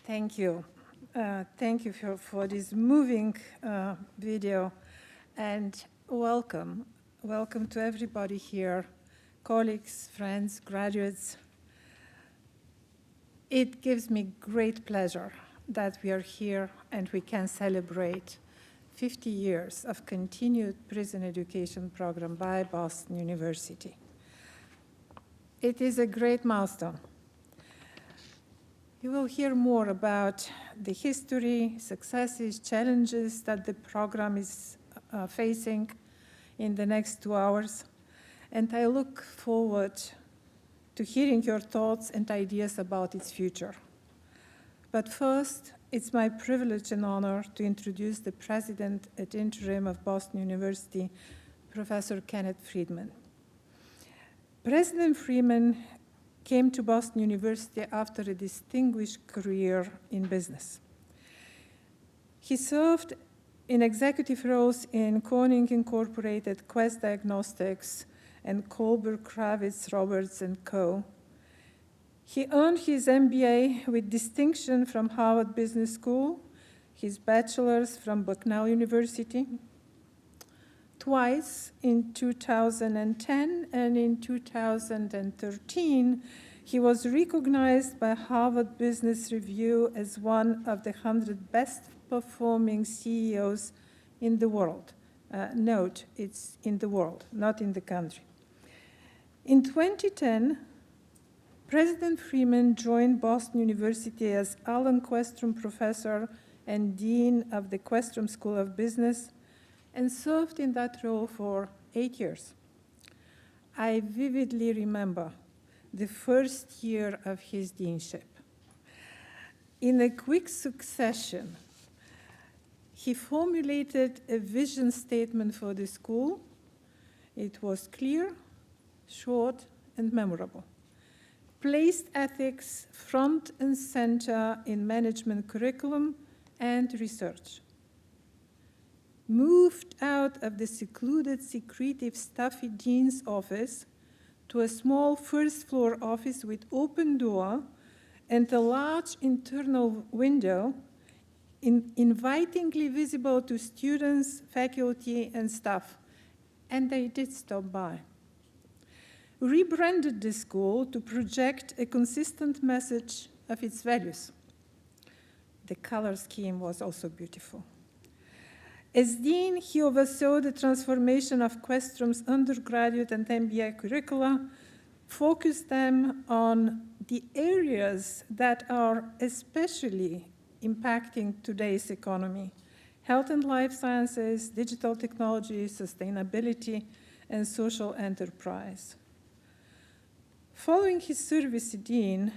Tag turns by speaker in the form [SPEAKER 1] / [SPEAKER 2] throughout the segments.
[SPEAKER 1] Thank you. Thank you for this moving video, and welcome. Welcome to everybody here, colleagues, friends, graduates. It gives me great pleasure that we are here and we can celebrate 50 years of continued prison education program by Boston University. It is a great milestone. You will hear more about the history, successes, challenges that the program is facing in the next 2 hours. And I look forward to hearing your thoughts and ideas about its future. But first, it's my privilege and honor to introduce the president at Interim of Boston University, Professor Kenneth Freeman. President Freeman came to Boston University after a distinguished career in business. He served in executive roles in Corning Incorporated, Quest Diagnostics, and Colbert Kravitz Roberts & Co. He earned his MBA with distinction from Harvard Business School, his bachelor's from Bucknell University. Twice in 2010 and in 2013, he was recognized by Harvard Business Review as one of the 100 best performing CEOs in the world. Note, it's in the world, not in the country. In 2010, President Freeman joined Boston University as Alan Questrom Professor and Dean of the Questrom School of Business, and served in that role for 8 years. I vividly remember the first year of his deanship. In a quick succession, he formulated a vision statement for the school. It was clear, short, and memorable. Placed ethics front and center in management curriculum and research. Moved out of the secluded, secretive, stuffy dean's office to a small first-floor office with open door and a large internal window, invitingly visible to students, faculty, and staff. And they did stop by. Rebranded the school to project a consistent message of its values. The color scheme was also beautiful. As dean, he oversaw the transformation of Questrom's undergraduate and MBA curricula, focused them on the areas that are especially impacting today's economy: health and life sciences, digital technology, sustainability, and social enterprise. Following his service as dean,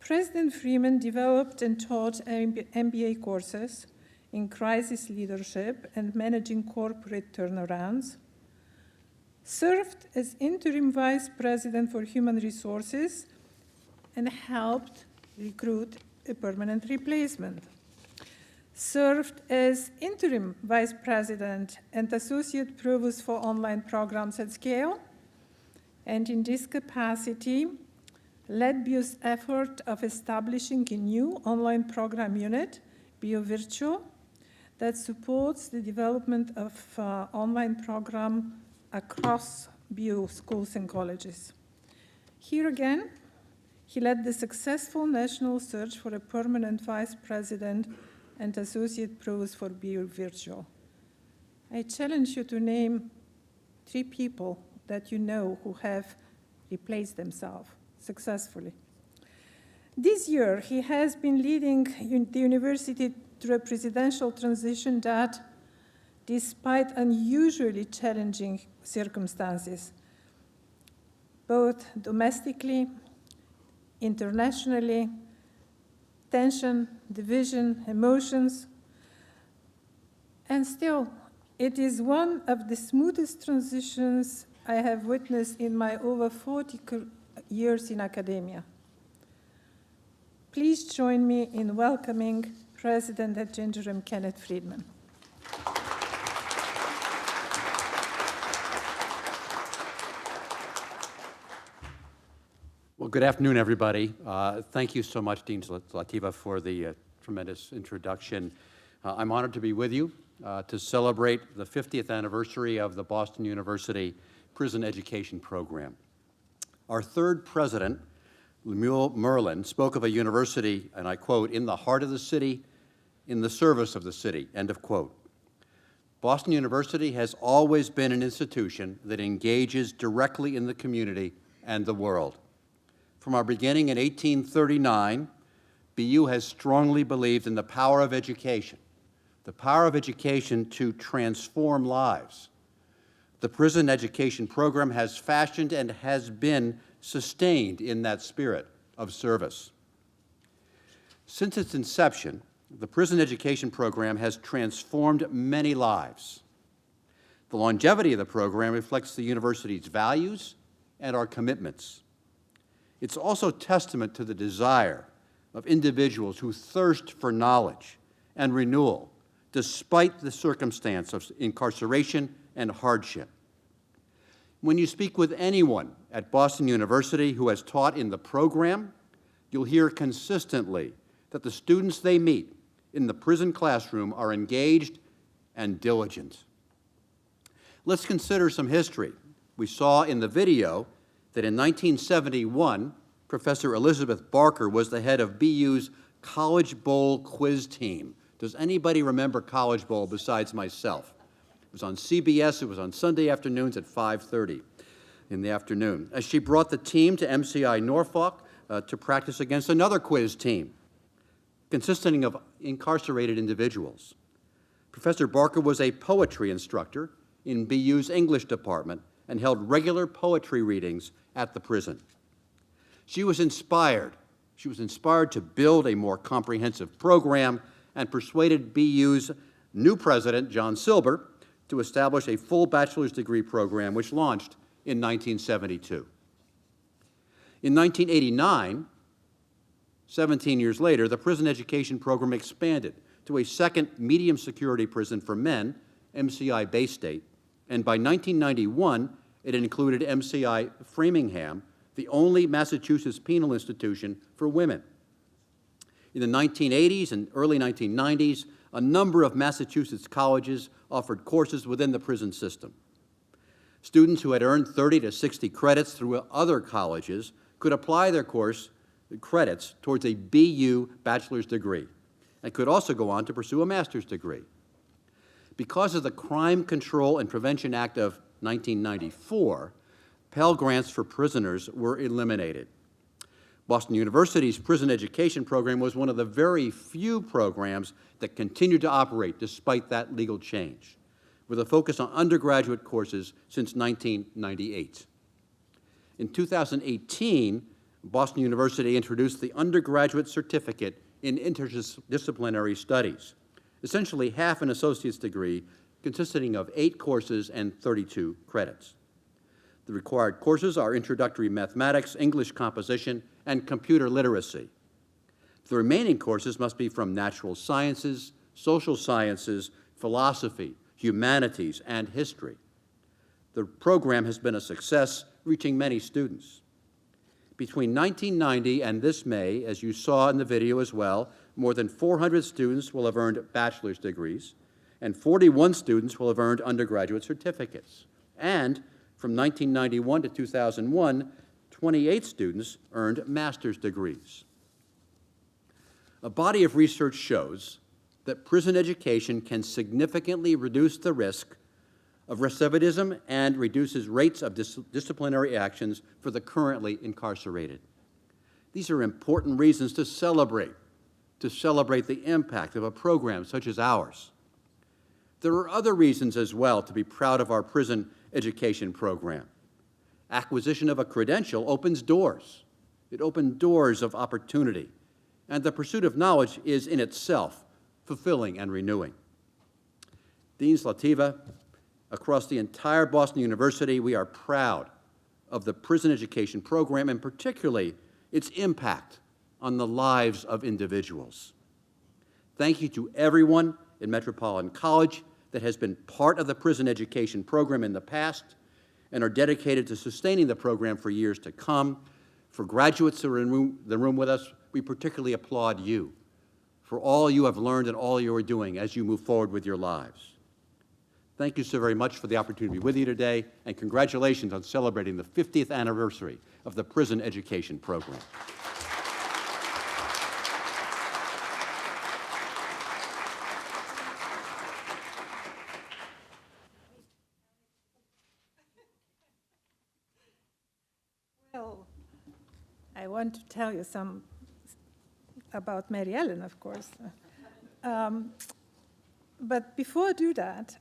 [SPEAKER 1] President Freeman developed and taught MBA courses in crisis leadership and managing corporate turnarounds, served as interim vice president for human resources, and helped recruit a permanent replacement. Served as interim vice president and associate provost for online programs at scale, and in this capacity, led BU's effort of establishing a new online program unit, BU Virtual, that supports the development of online program across BU schools and colleges. Here again, he led the successful national search for a permanent vice president and associate provost for BU Virtual. I challenge you to name 3 people that you know who have replaced themselves successfully. This year, he has been leading the university through a presidential transition that, despite unusually challenging circumstances, both domestically, internationally, tension, division, emotions, and still, it is one of the smoothest transitions I have witnessed in my over 40 years in academia. Please join me in welcoming President at Interim, Kenneth Freeman.
[SPEAKER 2] Well, Good afternoon, everybody. Thank you so much, Dean Zlateva, for the tremendous introduction. I'm honored to be with you to celebrate the 50th anniversary of the Boston University Prison Education Program. Our third president, Lemuel Merlin, spoke of a university, and I quote, "in the heart of the city, in the service of the city," end of quote. Boston University has always been an institution that engages directly in the community and the world. From our beginning in 1839, BU has strongly believed in the power of education to transform lives. The prison education program has fashioned and has been sustained in that spirit of service. Since its inception, the prison education program has transformed many lives. The longevity of the program reflects the university's values and our commitments. It's also testament to the desire of individuals who thirst for knowledge and renewal, despite the circumstance of incarceration and hardship. When you speak with anyone at Boston University who has taught in the program, you'll hear consistently that the students they meet in the prison classroom are engaged and diligent. Let's consider some history. We saw in the video that in 1971, Professor Elizabeth Barker was the head of BU's College Bowl quiz team. Does anybody remember College Bowl besides myself? It was on CBS. It was on Sunday afternoons at 5:30 in the afternoon. As she brought the team to MCI Norfolk to practice against another quiz team consisting of incarcerated individuals. Professor Barker was a poetry instructor in BU's English department and held regular poetry readings at the prison. She was inspired to build a more comprehensive program and persuaded BU's new president, John Silber, to establish a full bachelor's degree program, which launched in 1972. In 1989, 17 years later, the prison education program expanded to a second medium security prison for men, MCI Bay State, and by 1991, it included MCI Framingham, the only Massachusetts penal institution for women. In the 1980s and early 1990s, a number of Massachusetts colleges offered courses within the prison system. Students who had earned 30 to 60 credits through other colleges could apply their course credits towards a BU bachelor's degree and could also go on to pursue a master's degree. Because of the Crime Control and Prevention Act of 1994, Pell Grants for prisoners were eliminated. Boston University's prison education program was one of the very few programs that continued to operate despite that legal change, with a focus on undergraduate courses since 1998. In 2018, Boston University introduced the undergraduate certificate in interdisciplinary studies, essentially half an associate's degree consisting of 8 courses and 32 credits. The required courses are introductory mathematics, English composition, and computer literacy. The remaining courses must be from natural sciences, social sciences, philosophy, humanities, and history. The program has been a success, reaching many students. Between 1990 and this May, as you saw in the video as well, more than 400 students will have earned bachelor's degrees, and 41 students will have earned undergraduate certificates. And from 1991 to 2001, 28 students earned master's degrees. A body of research shows that prison education can significantly reduce the risk of recidivism and reduces rates of disciplinary actions for the currently incarcerated. These are important reasons to celebrate the impact of a program such as ours. There are other reasons as well to be proud of our prison education program. Acquisition of a credential opens doors. It opened doors of opportunity, and the pursuit of knowledge is in itself fulfilling and renewing. Dean Zlateva, across the entire Boston University, we are proud of the prison education program and particularly its impact on the lives of individuals. Thank you to everyone in Metropolitan College that has been part of the prison education program in the past and are dedicated to sustaining the program for years to come. For graduates who are in the room with us, we particularly applaud you for all you have learned and all you are doing as you move forward with your lives. Thank you so very much for the opportunity to be with you today, and congratulations on celebrating the 50th anniversary of the Prison Education Program.
[SPEAKER 1] Well, I want to tell you some about Mary Ellen, of course. But before I do that,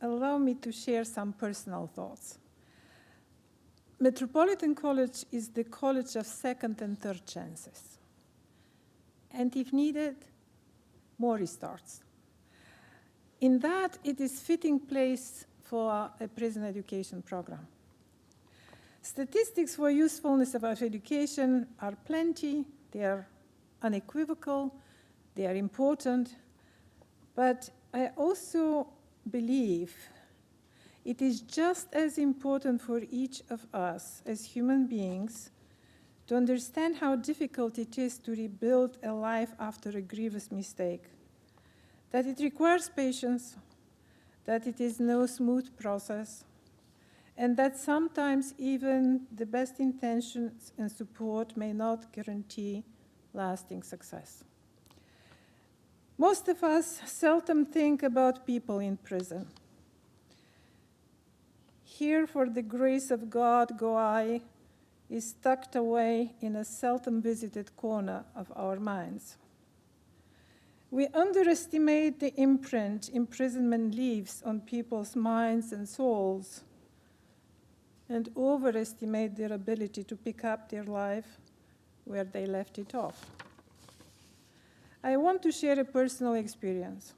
[SPEAKER 1] allow me to share some personal thoughts. Metropolitan College is the college of second and third chances. And if needed, more restarts. In that, it is fitting place for a prison education program. Statistics for usefulness of our education are plenty, they are unequivocal, they are important, but I also believe it is just as important for each of us as human beings to understand how difficult it is to rebuild a life after a grievous mistake, that it requires patience, that it is no smooth process, and that sometimes even the best intentions and support may not guarantee lasting success. Most of us seldom think about people in prison. Here, for the grace of God, go I, is tucked away in a seldom visited corner of our minds. We underestimate the imprint imprisonment leaves on people's minds and souls, and overestimate their ability to pick up their life where they left it off. I want to share a personal experience.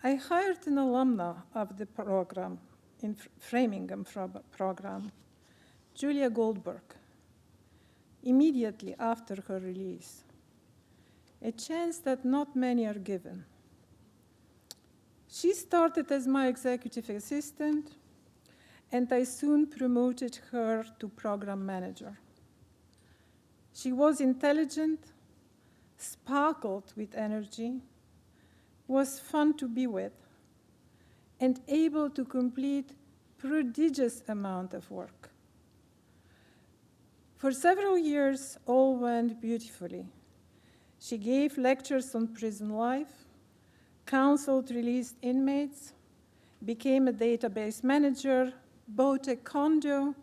[SPEAKER 1] I hired an alumna of the program, in Framingham program, Julia Goldberg, immediately after her release, a chance that not many are given. She started as my executive assistant, and I soon promoted her to program manager. She was intelligent, sparkled with energy, was fun to be with, and able to complete prodigious amount of work. For several years, all went beautifully. She gave lectures on prison life, counseled released inmates, became a database manager, bought a condo,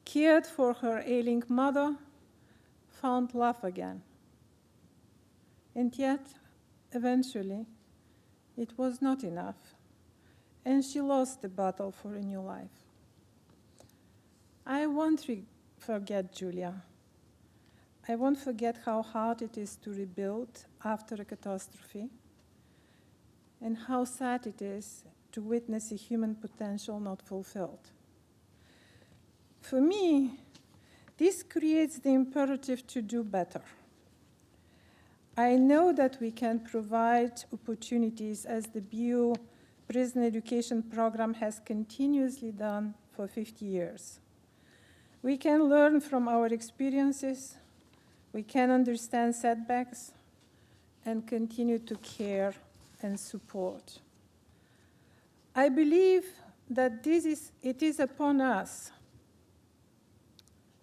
[SPEAKER 1] cared for her ailing mother, found love again. And yet, eventually, it was not enough, and she lost the battle for a new life. I won't forget Julia. I won't forget how hard it is to rebuild after a catastrophe, and how sad it is to witness a human potential not fulfilled. For me, this creates the imperative to do better. I know that we can provide opportunities as the BU Prison Education Program has continuously done for 50 years. We can learn from our experiences, we can understand setbacks, and continue to care and support. I believe that it is upon us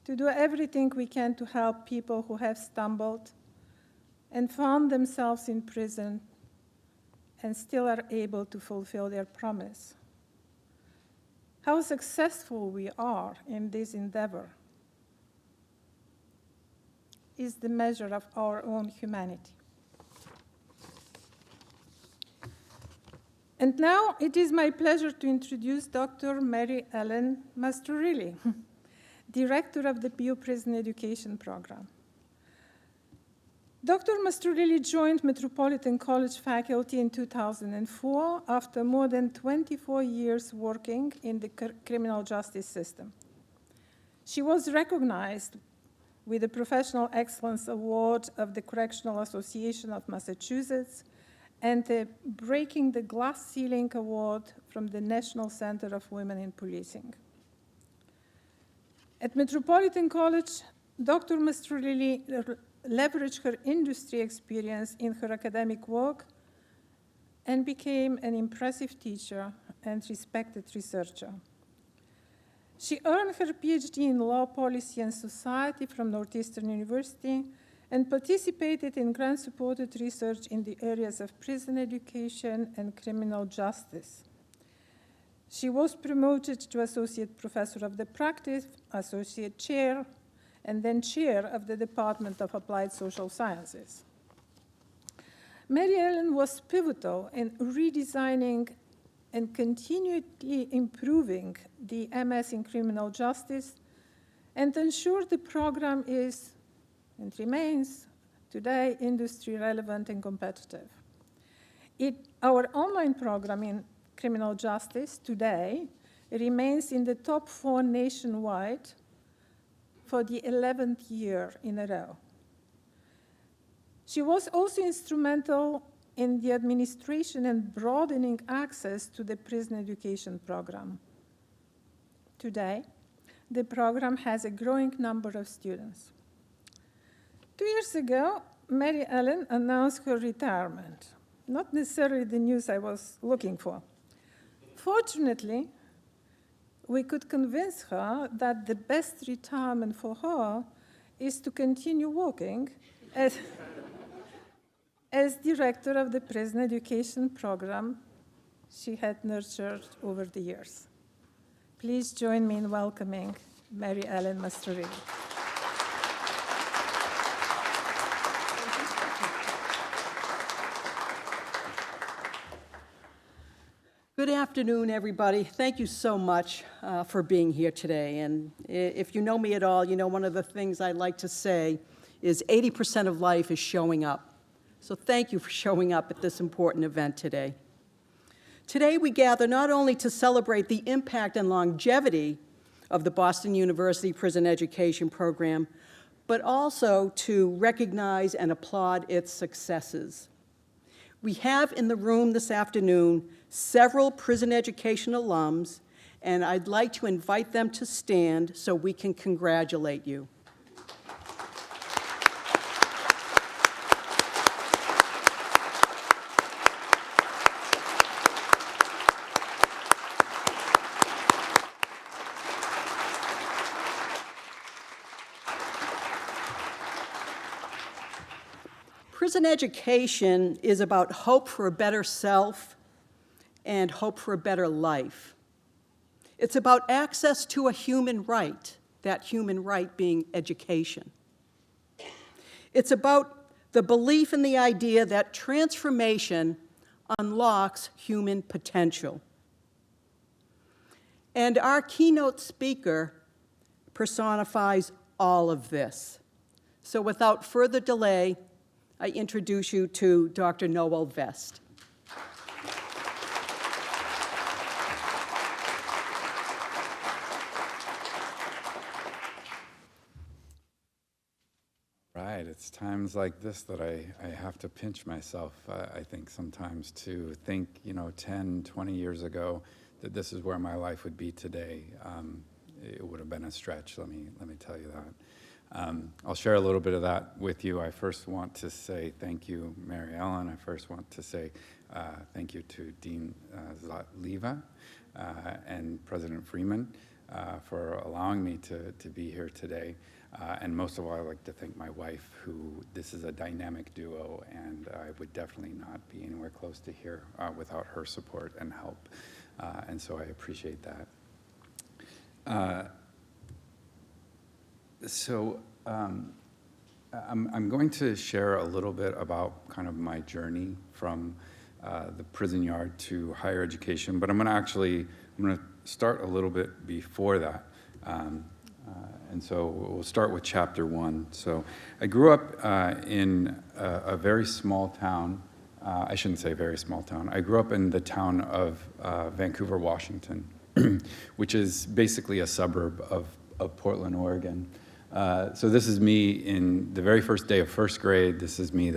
[SPEAKER 1] to do everything we can to help people who have stumbled and found themselves in prison and still are able to fulfill their promise. How successful we are in this endeavor is the measure of our own humanity. And now it is my pleasure to introduce Dr. Mary Ellen Mastrorilli, Director of the BU Prison Education Program. Dr. Mastrorilli joined Metropolitan College faculty in 2004 after more than 24 years working in the criminal justice system. She was recognized with the Professional Excellence Award of the Correctional Association of Massachusetts and the Breaking the Glass Ceiling Award from the National Center of Women in Policing. At Metropolitan College, Dr. Mastrorilli leveraged her industry experience in her academic work and became an impressive teacher and respected researcher. She earned her PhD in law policy and society from Northeastern University and participated in grant-supported research in the areas of prison education and criminal justice. She was promoted to associate professor of the practice, associate chair, and then chair of the Department of Applied Social Sciences. Mary Ellen was pivotal in redesigning and continually improving the MS in criminal justice and ensured the program is and remains today industry relevant and competitive. Our online program in criminal justice today remains in the top 4 nationwide for the 11th year in a row. She was also instrumental in the administration and broadening access to the prison education program. Today, the program has a growing number of students. 2 years ago, Mary Ellen announced her retirement, not necessarily the news I was looking for. Fortunately, we could convince her that the best retirement for her is to continue working as director of the prison education program she had nurtured over the years. Please join me in welcoming Mary Ellen Mastrorilli.
[SPEAKER 3] Good afternoon, everybody. Thank you so much for being here today. And if you know me at all, you know one of the things I like to say is 80% of life is showing up. So thank you for showing up at this important event today. Today we gather not only to celebrate the impact and longevity of the Boston University Prison Education Program, but also to recognize and applaud its successes. We have in the room this afternoon several prison education alums, and I'd like to invite them to stand so we can congratulate you. Prison education is about hope for a better self and hope for a better life. It's about access to a human right, that human right being education. It's about the belief in the idea that transformation unlocks human potential. And our keynote speaker personifies all of this. So without further delay, I introduce you to Dr. Noel Vest.
[SPEAKER 4] Right, it's times like this that I have to pinch myself, I think sometimes, to think, 10, 20 years ago that this is where my life would be today. It would have been a stretch, let me tell you that. I'll share a little bit of that with you. I first want to say thank you, Mary Ellen. I first want to say thank you to Dean Zlateva and President Freeman for allowing me to be here today. And most of all, I'd like to thank my wife, this is a dynamic duo, and I would definitely not be anywhere close to here without her support and help. And so I appreciate that. I'm going to share a little bit about kind of my journey from the prison yard to higher education, but I'm going to start a little bit before that. And so we'll start with chapter 1. So I grew up in a very small town. I shouldn't say very small town. I grew up in the town of Vancouver, Washington, which is basically a suburb of Portland, Oregon. So this is me in the very first day of first grade. This is me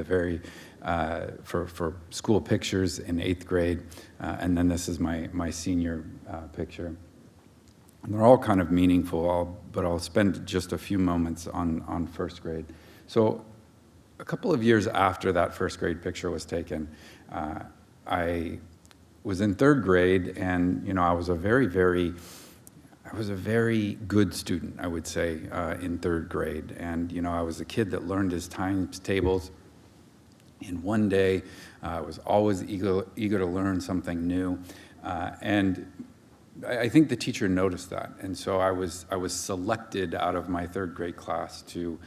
[SPEAKER 4] for school pictures in 8th grade. And then this is my senior picture. And they're all kind of meaningful. I'll but I'll spend just a few moments on first grade. So a couple of years after that first grade picture was taken, I was in third grade, and I was a very good student, I would say, in third grade. And I was a kid that learned his times tables in one day. I was always eager to learn something new, and I think the teacher noticed that. And so I was selected out of my third grade class to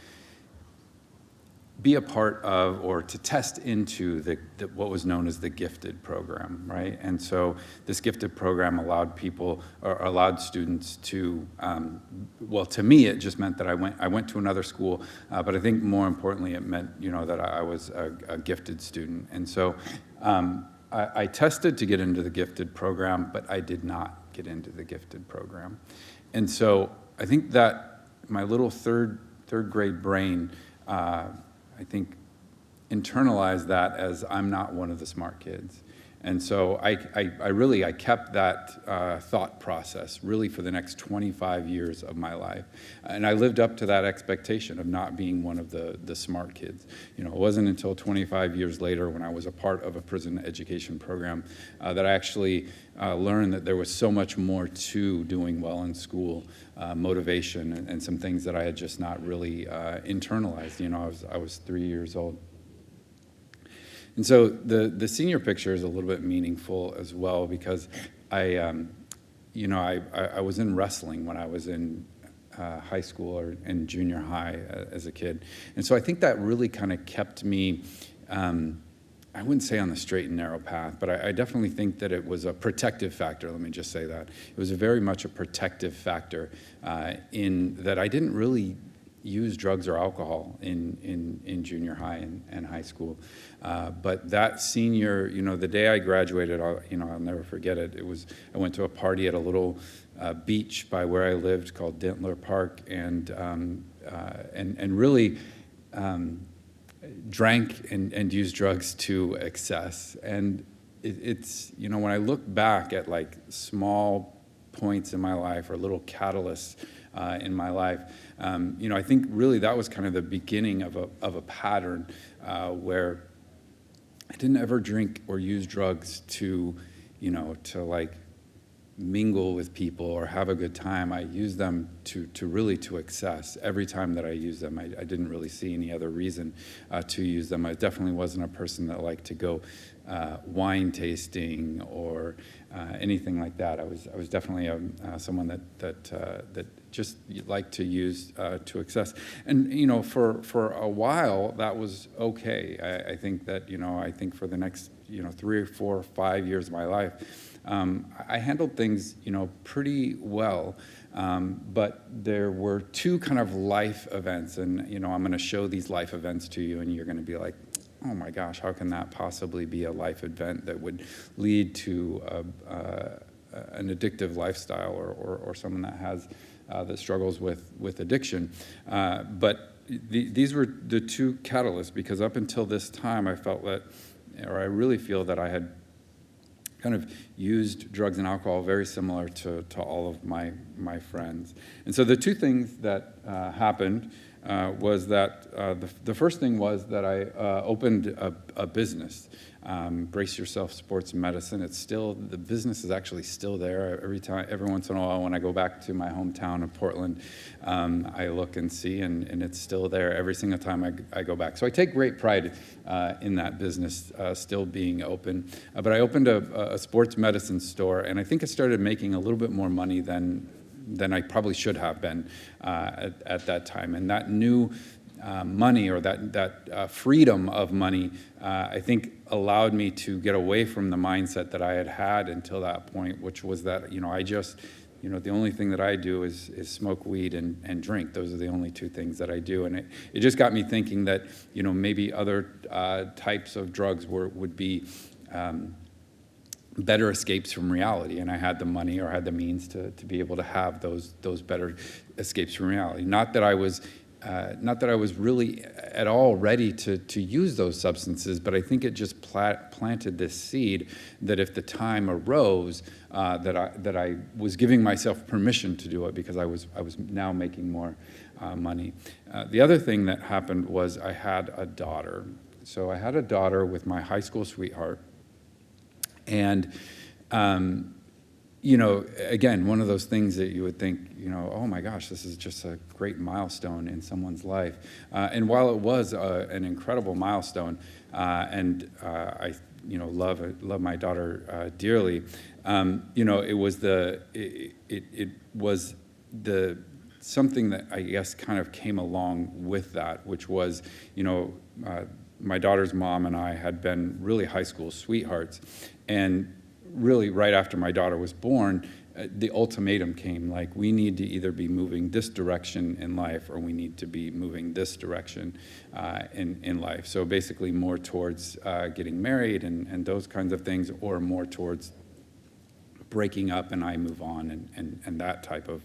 [SPEAKER 4] be a part of, or to test into what was known as the gifted program, right? And so this gifted program allowed students to, well, to me, it just meant that I went to another school, but I think more importantly, it meant, that I was a gifted student. And so I tested to get into the gifted program, but I did not get into the gifted program. And so I think that my little third grade brain, I think, internalized that as I'm not one of the smart kids. And so I kept that thought process really for the next 25 years of my life. And I lived up to that expectation of not being one of the smart kids. It wasn't until 25 years later, when I was a part of a prison education program, that I actually learned that there was so much more to doing well in school, motivation, and some things that I had just not really internalized. I was 3 years old. And so the senior picture is a little bit meaningful as well, because I was in wrestling when I was in high school or in junior high as a kid. And so I think that really kind of kept me, I wouldn't say on the straight and narrow path, but I definitely think that it was a protective factor. Let me just say that. It was very much a protective factor in that I didn't really use drugs or alcohol in junior high and high school. But that senior, the day I graduated, I'll never forget it. I went to a party at a little beach by where I lived called Dentler Park, and really drank and used drugs to excess. And it's when I look back at like small points in my life or little catalysts in my life, I think really that was kind of the beginning of a pattern where I didn't ever drink or use drugs to like mingle with people or have a good time. I used them to really to excess. Every time that I used them, I didn't really see any other reason to use them. I definitely wasn't a person that liked to go wine tasting or anything like that. I was definitely someone that just liked to use to excess. And for a while that was okay. I think that I think for the next 3 or 4 or 5 years of my life, I handled things pretty well. But there were 2 kind of life events, and I'm going to show these life events to you, and you're going to be like, oh my gosh, how can that possibly be a life event that would lead to an addictive lifestyle or someone that struggles with addiction? But these were the 2 catalysts, because up until this time I felt that, or I really feel that I had kind of used drugs and alcohol very similar to all of my friends. And so the 2 things that happened was that the first thing was that I opened a business, Brace Yourself Sports Medicine. The business is actually still there. Every once in a while when I go back to my hometown of Portland, I look and see, and it's still there every single time I go back. So I take great pride in that business still being open. But I opened a sports medicine store, and I think I started making a little bit more money than I probably should have been at that time. And that new money, or that freedom of money, I think allowed me to get away from the mindset that I had until that point, which was that I just the only thing that I do is smoke weed and drink. Those are the only 2 things that I do. And it just got me thinking that maybe other types of drugs would be better escapes from reality, and I had the money or had the means to be able to have those better escapes from reality. Not that I was not that I was really at all ready to use those substances, but I think it just planted this seed that if the time arose, that I was giving myself permission to do it because I was now making more money. The other thing that happened was I had a daughter. So I had a daughter with my high school sweetheart, and you know, again, one of those things that you would think, you know, oh my gosh, this is just a great milestone in someone's life. And while it was an incredible milestone, and I, you know, love my daughter dearly, you know, it was something that I guess kind of came along with that, which was, you know, my daughter's mom and I had been really high school sweethearts, and really right after my daughter was born, the ultimatum came, like, we need to either be moving this direction in life or we need to be moving this direction in life. So basically more towards getting married and those kinds of things, or more towards breaking up and I move on and that type of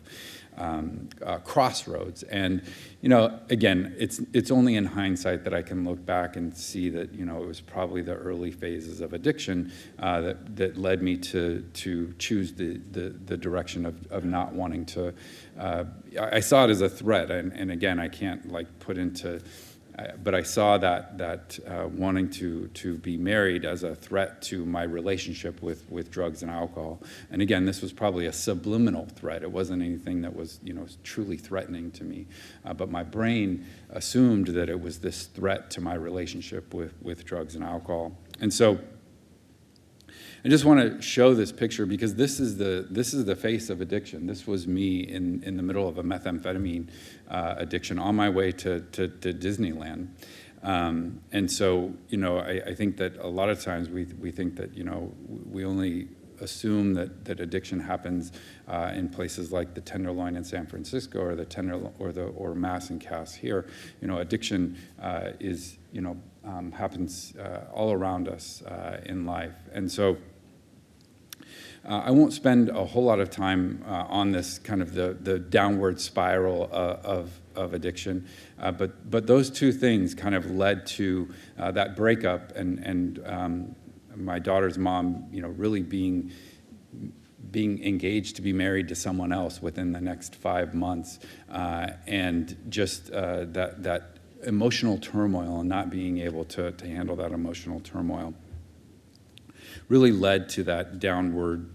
[SPEAKER 4] crossroads. And, you know, again, it's only in hindsight that I can look back and see that, you know, it was probably the early phases of addiction that led me to choose the direction of not wanting to. I saw it as a threat, and again, I can't like put into. But I saw that wanting to be married as a threat to my relationship with drugs and alcohol. And again, this was probably a subliminal threat. It wasn't anything that was, you know, truly threatening to me. But my brain assumed that it was this threat to my relationship with drugs and alcohol. And so I just want to show this picture because this is the face of addiction. This was me in the middle of a methamphetamine addiction on my way to Disneyland. And so, you know, I think that a lot of times we think that, you know, we only assume that addiction happens in places like the Tenderloin in San Francisco or or Mass and Cass here. You know, addiction is, you know, happens all around us in life. And so I won't spend a whole lot of time on this kind of the downward spiral of addiction, but those two things kind of led to that breakup and my daughter's mom, you know, really being engaged to be married to someone else within the next 5 months, and just that emotional turmoil and not being able to handle that emotional turmoil really led to that downward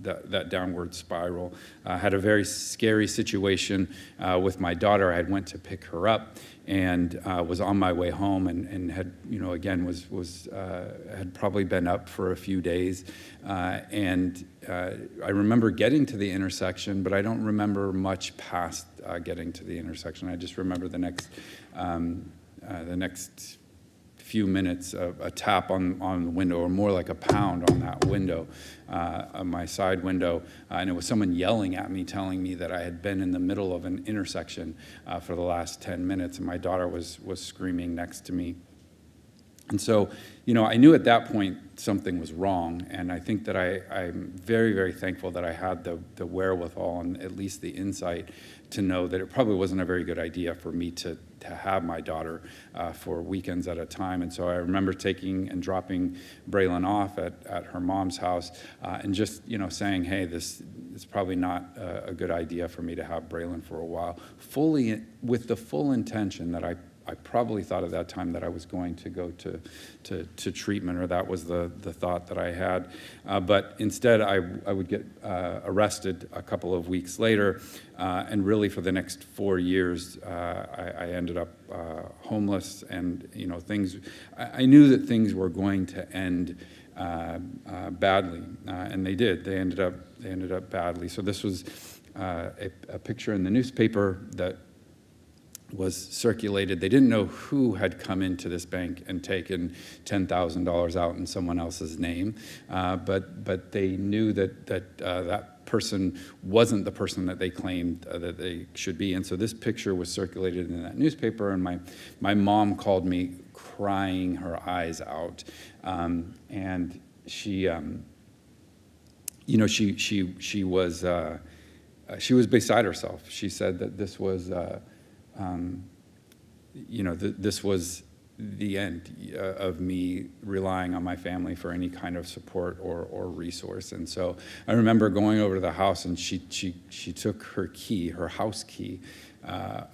[SPEAKER 4] that downward spiral. I had a very scary situation with my daughter. I had went to pick her up and was on my way home and had, you know, again had probably been up for a few days, and I remember getting to the intersection, but I don't remember much past getting to the intersection. I just remember the next few minutes, a tap on the window, or more like a pound on that window, on my side window, and it was someone yelling at me, telling me that I had been in the middle of an intersection for the last 10 minutes, and my daughter was screaming next to me. And so, you know, I knew at that point something was wrong, and I think that I'm very, very thankful that I had the wherewithal and at least the insight to know that it probably wasn't a very good idea for me to have my daughter for weekends at a time. And so I remember taking and dropping Braylon off at her mom's house, and just, you know, saying, hey, this is probably not a good idea for me to have Braylon for a while, fully with the full intention that I probably thought at that time that I was going to go to treatment, or that was the thought that I had. But instead, I would get arrested a couple of weeks later, and really for the next 4 years, I ended up homeless, and, you know, I knew that things were going to end badly, and they did. They ended up badly. So this was a picture in the newspaper that was circulated. They didn't know who had come into this bank and taken $10,000 out in someone else's name, but they knew that person wasn't the person that they claimed that they should be. And so this picture was circulated in that newspaper, and my mom called me crying her eyes out, and she, you know, she was beside herself. She said that this was this was the end of me relying on my family for any kind of support or resource. And so I remember going over to the house, and she took her key, her house key,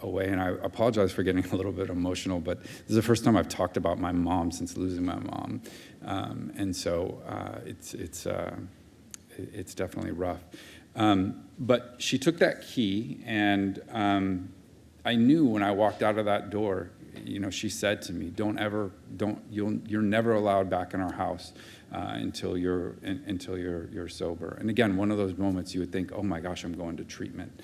[SPEAKER 4] away. And I apologize for getting a little bit emotional, but this is the first time I've talked about my mom since losing my mom. And so it's definitely rough. But she took that key, and I knew when I walked out of that door, she said to me, you're never allowed back in our house until you're sober. And again, one of those moments you would think, oh my gosh, I'm going to treatment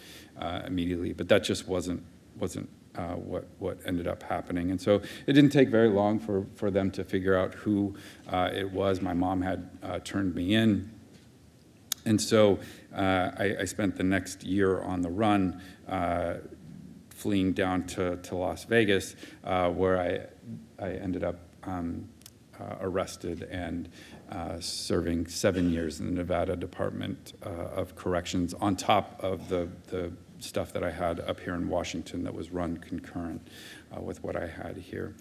[SPEAKER 4] immediately, but that just wasn't what ended up happening. And so it didn't take very long for them to figure out who it was. My mom had turned me in. And so I spent the next year on the run, fleeing down to Las Vegas, where I ended up arrested and serving 7 years in the Nevada Department of Corrections, on top of the stuff that I had up here in Washington that was run concurrent with what I had here.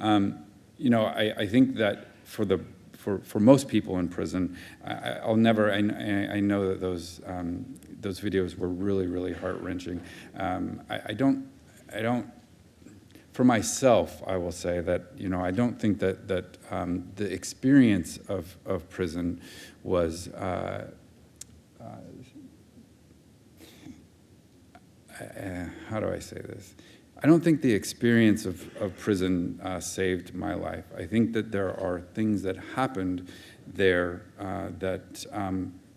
[SPEAKER 4] I think that for most people in prison, I know that those videos were really, really heart-wrenching. I don't, for myself, I will say that, I don't think that the experience of prison was, how do I say this? I don't think the experience of prison saved my life. I think that there are things that happened there that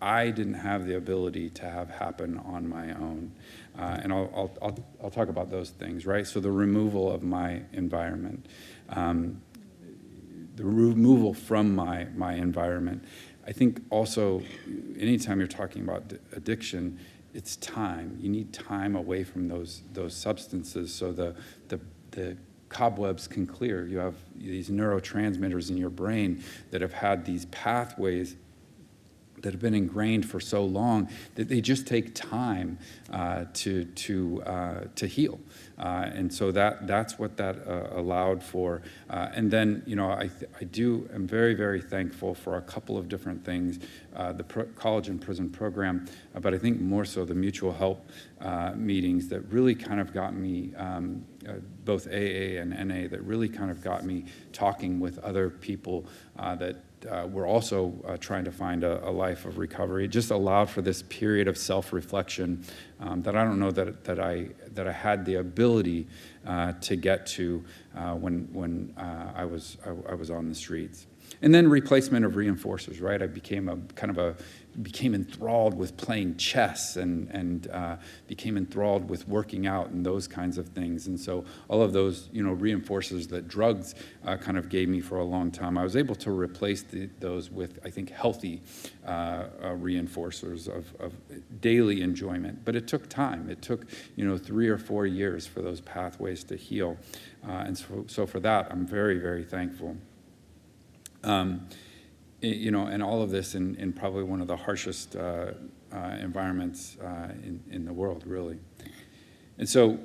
[SPEAKER 4] I didn't have the ability to have happen on my own. And I'll talk about those things, right? So the removal of my environment, the removal from my environment. I think also, anytime you're talking about addiction, it's time. You need time away from those substances so the cobwebs can clear. You have these neurotransmitters in your brain that have had these pathways that have been ingrained for so long that they just take time to heal, and so that's what that allowed for. And then I'm very, very thankful for a couple of different things, the college and prison program, but I think more so the mutual help meetings that really kind of got me, both AA and NA, that really kind of got me talking with other people that were also trying to find a life of recovery. It just allowed for this period of self-reflection that I don't know that I had the ability to get to when I was on the streets. And then replacement of reinforcers, right? I became became enthralled with playing chess and became enthralled with working out and those kinds of things. And so all of those, reinforcers that drugs kind of gave me for a long time, I was able to replace those with, I think, healthy reinforcers of daily enjoyment. But it took time. It took, 3 or 4 years for those pathways to heal. And so for that, I'm very, very thankful. And all of this in probably one of the harshest environments in the world, really. And so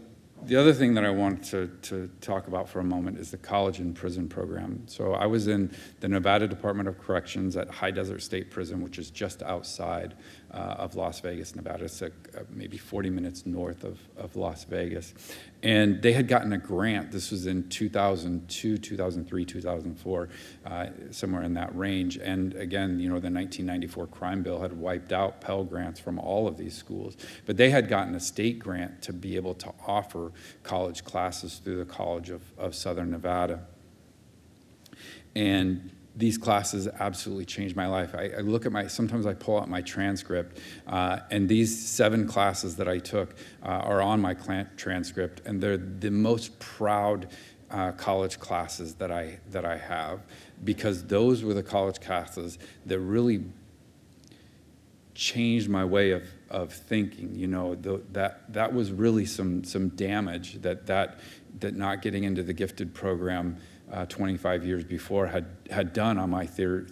[SPEAKER 4] the other thing that I want to talk about for a moment is the college and prison program. So I was in the Nevada Department of Corrections at High Desert State Prison, which is just outside of Las Vegas, Nevada. It's maybe 40 minutes north of Las Vegas. And they had gotten a grant. This was in 2002, 2003, 2004, somewhere in that range. And again, the 1994 crime bill had wiped out Pell Grants from all of these schools. But they had gotten a state grant to be able to offer college classes through the College of Southern Nevada. And these classes absolutely changed my life. I look at sometimes I pull out my transcript, and these 7 classes that I took are on my transcript, and they're the most proud college classes that I have, because those were the college classes that really changed my way of thinking. That was really some damage that not getting into the gifted program 25 years before had done on my third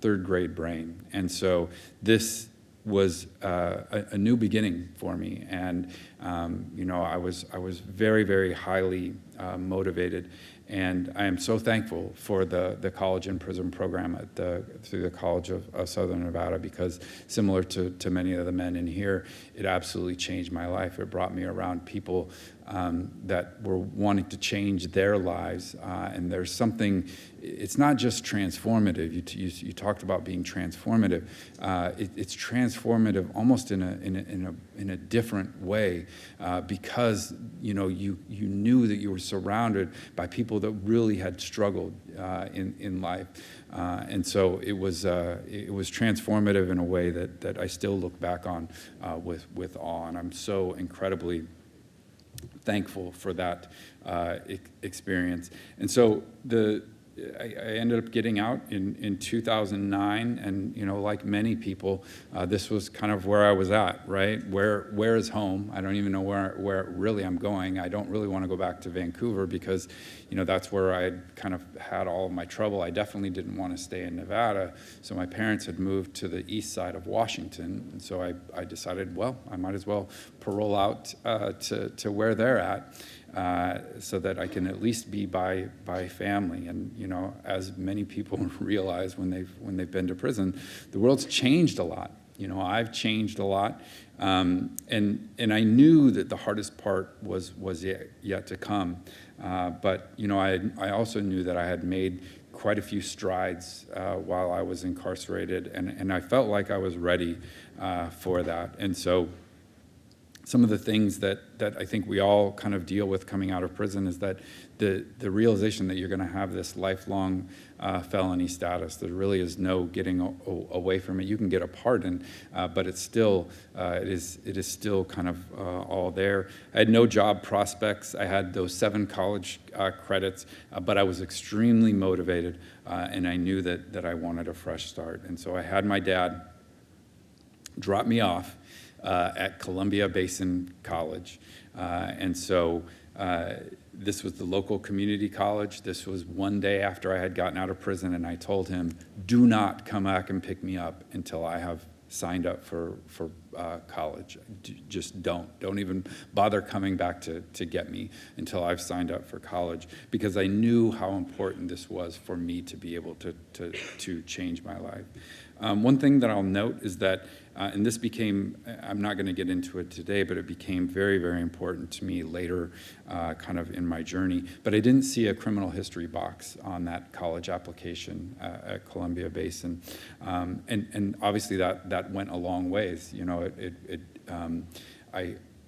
[SPEAKER 4] grade brain. And so this was a new beginning for me, and I was very, very highly motivated, and I am so thankful for the College in Prison program through the College of Southern Nevada, because similar to many of the men in here, it absolutely changed my life. It brought me around people that were wanting to change their lives, and there's something. It's not just transformative. You talked about being transformative. It's transformative almost in a different way, because you knew that you were surrounded by people that really had struggled in life, and so it was transformative in a way that I still look back on with awe, and I'm so incredibly thankful for that experience. And so I ended up getting out in 2009, and like many people, this was kind of where I was at, right? Where is home? I don't even know where really I'm going. I don't really want to go back to Vancouver, because that's where I kind of had all of my trouble. I definitely didn't want to stay in Nevada, so my parents had moved to the east side of Washington, and so I decided, well, I might as well parole out to where they're at. So that I can at least be by family. And as many people realize when they've been to prison, the world's changed a lot. I've changed a lot, and I knew that the hardest part was yet to come. But I also knew that I had made quite a few strides while I was incarcerated, and I felt like I was ready for that. And so some of the things that I think we all kind of deal with coming out of prison is that the realization that you're going to have this lifelong felony status. There really is no getting away from it. You can get a pardon, but it's still it is still kind of all there. I had no job prospects. I had those 7 college credits, but I was extremely motivated, and I knew that I wanted a fresh start. And so I had my dad drop me off at Columbia Basin College. And so this was the local community college. This was one day after I had gotten out of prison, and I told him, do not come back and pick me up until I have signed up for college. Just don't even bother coming back to get me until I've signed up for college, because I knew how important this was for me to be able to change my life. One thing that I'll note is that, and this became, I'm not going to get into it today, but it became very, very important to me later kind of in my journey. But I didn't see a criminal history box on that college application at Columbia Basin. And obviously that went a long ways.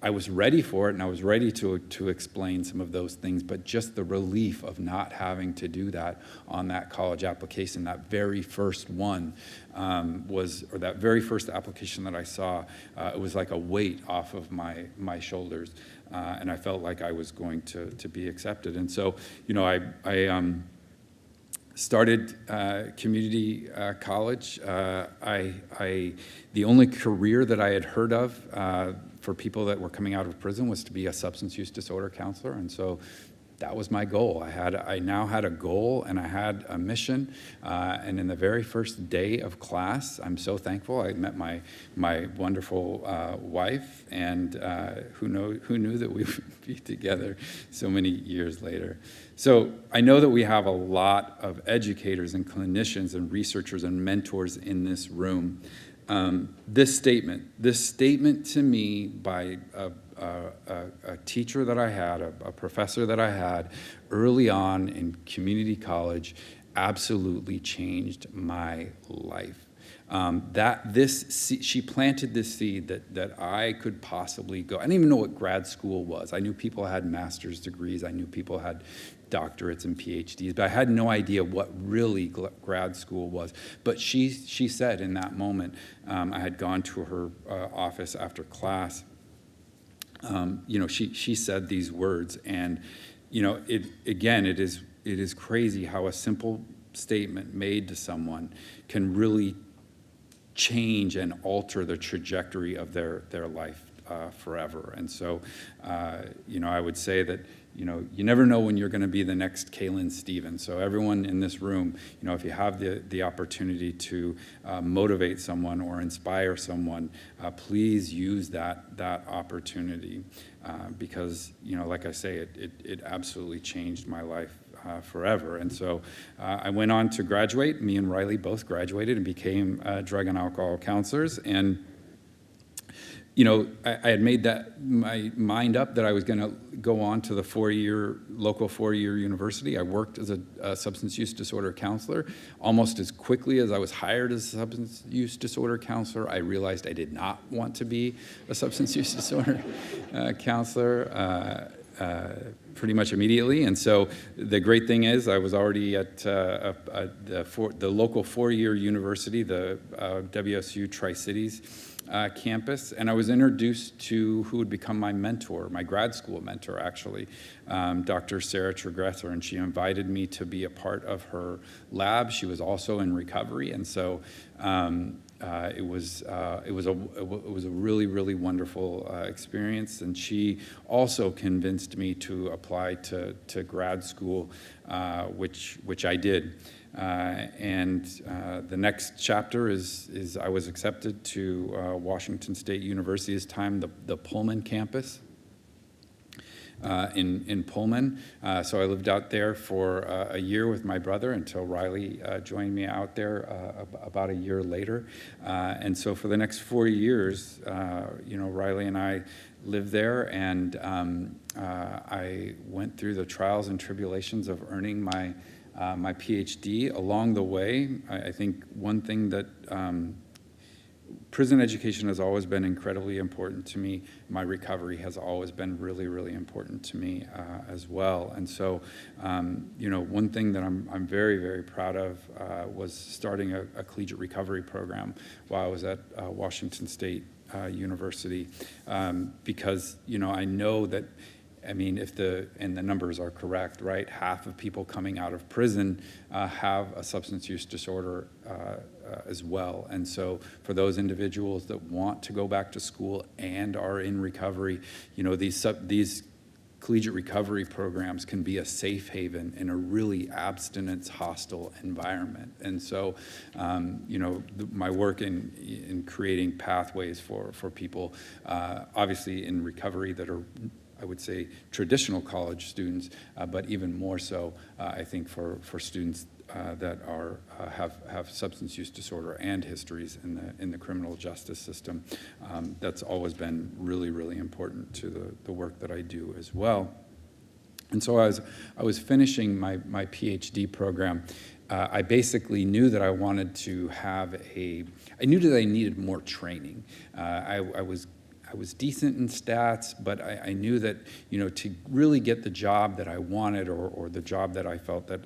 [SPEAKER 4] I was ready for it, and I was ready to explain some of those things, but just the relief of not having to do that on that college application, that very first one or that very first application that I saw, it was like a weight off of my shoulders, and I felt like I was going to be accepted. And so, I started community college. The only career that I had heard of for people that were coming out of prison was to be a substance use disorder counselor, and so that was my goal. I now had a goal, and I had a mission, and in the very first day of class, I'm so thankful. I met my wonderful wife, and who knew that we would be together so many years later. So I know that we have a lot of educators and clinicians and researchers and mentors in this room. This statement to me by a teacher that I had, a professor that I had early on in community college, absolutely changed my life. She planted this seed that I could possibly go. I didn't even know what grad school was. I knew people had master's degrees. I knew people had doctorates and PhDs, but I had no idea what really grad school was. But she said in that moment, I had gone to her office after class. She said these words, and it is crazy how a simple statement made to someone can really change and alter the trajectory of their life forever. And so, I would say that, you never know when you're going to be the next Kaylin Stevens. So everyone in this room, if you have the opportunity to motivate someone or inspire someone, please use that opportunity because, like I say, it absolutely changed my life forever. And so I went on to graduate. Me and Riley both graduated and became drug and alcohol counselors. And I had made my mind up that I was going to go on to the local four-year university. I worked as a substance use disorder counselor. Almost as quickly as I was hired as a substance use disorder counselor, I realized I did not want to be a substance use disorder counselor pretty much immediately. And so the great thing is I was already at the local four-year university, the WSU Tri-Cities campus, and I was introduced to who would become my mentor, my grad school mentor, actually, Dr. Sarah Trigresser, and she invited me to be a part of her lab. She was also in recovery, and so it was a really, really wonderful experience. And she also convinced me to apply to grad school, which I did. And the next chapter is I was accepted to Washington State University, this time the Pullman campus in Pullman. So I lived out there for a year with my brother until Riley joined me out there about a year later. And so for the next 4 years, Riley and I lived there, and I went through the trials and tribulations of earning my PhD. Along the way, I think one thing that prison education has always been incredibly important to me. My recovery has always been really, really important to me as well. And so, one thing that I'm very, very proud of was starting a collegiate recovery program while I was at Washington State University, because I know that. If the numbers are correct, right, half of people coming out of prison have a substance use disorder as well. And so for those individuals that want to go back to school and are in recovery, these collegiate recovery programs can be a safe haven in a really abstinence hostile environment. And so, my work in creating pathways for people, obviously in recovery that are, I would say, traditional college students, but even more so, I think for students that have substance use disorder and histories in the criminal justice system. That's always been really, really important to the work that I do as well. And so as I was finishing my PhD program, I basically knew that I wanted to I knew that I needed more training. I was decent in stats, but I knew that, to really get the job that I wanted or the job that I felt that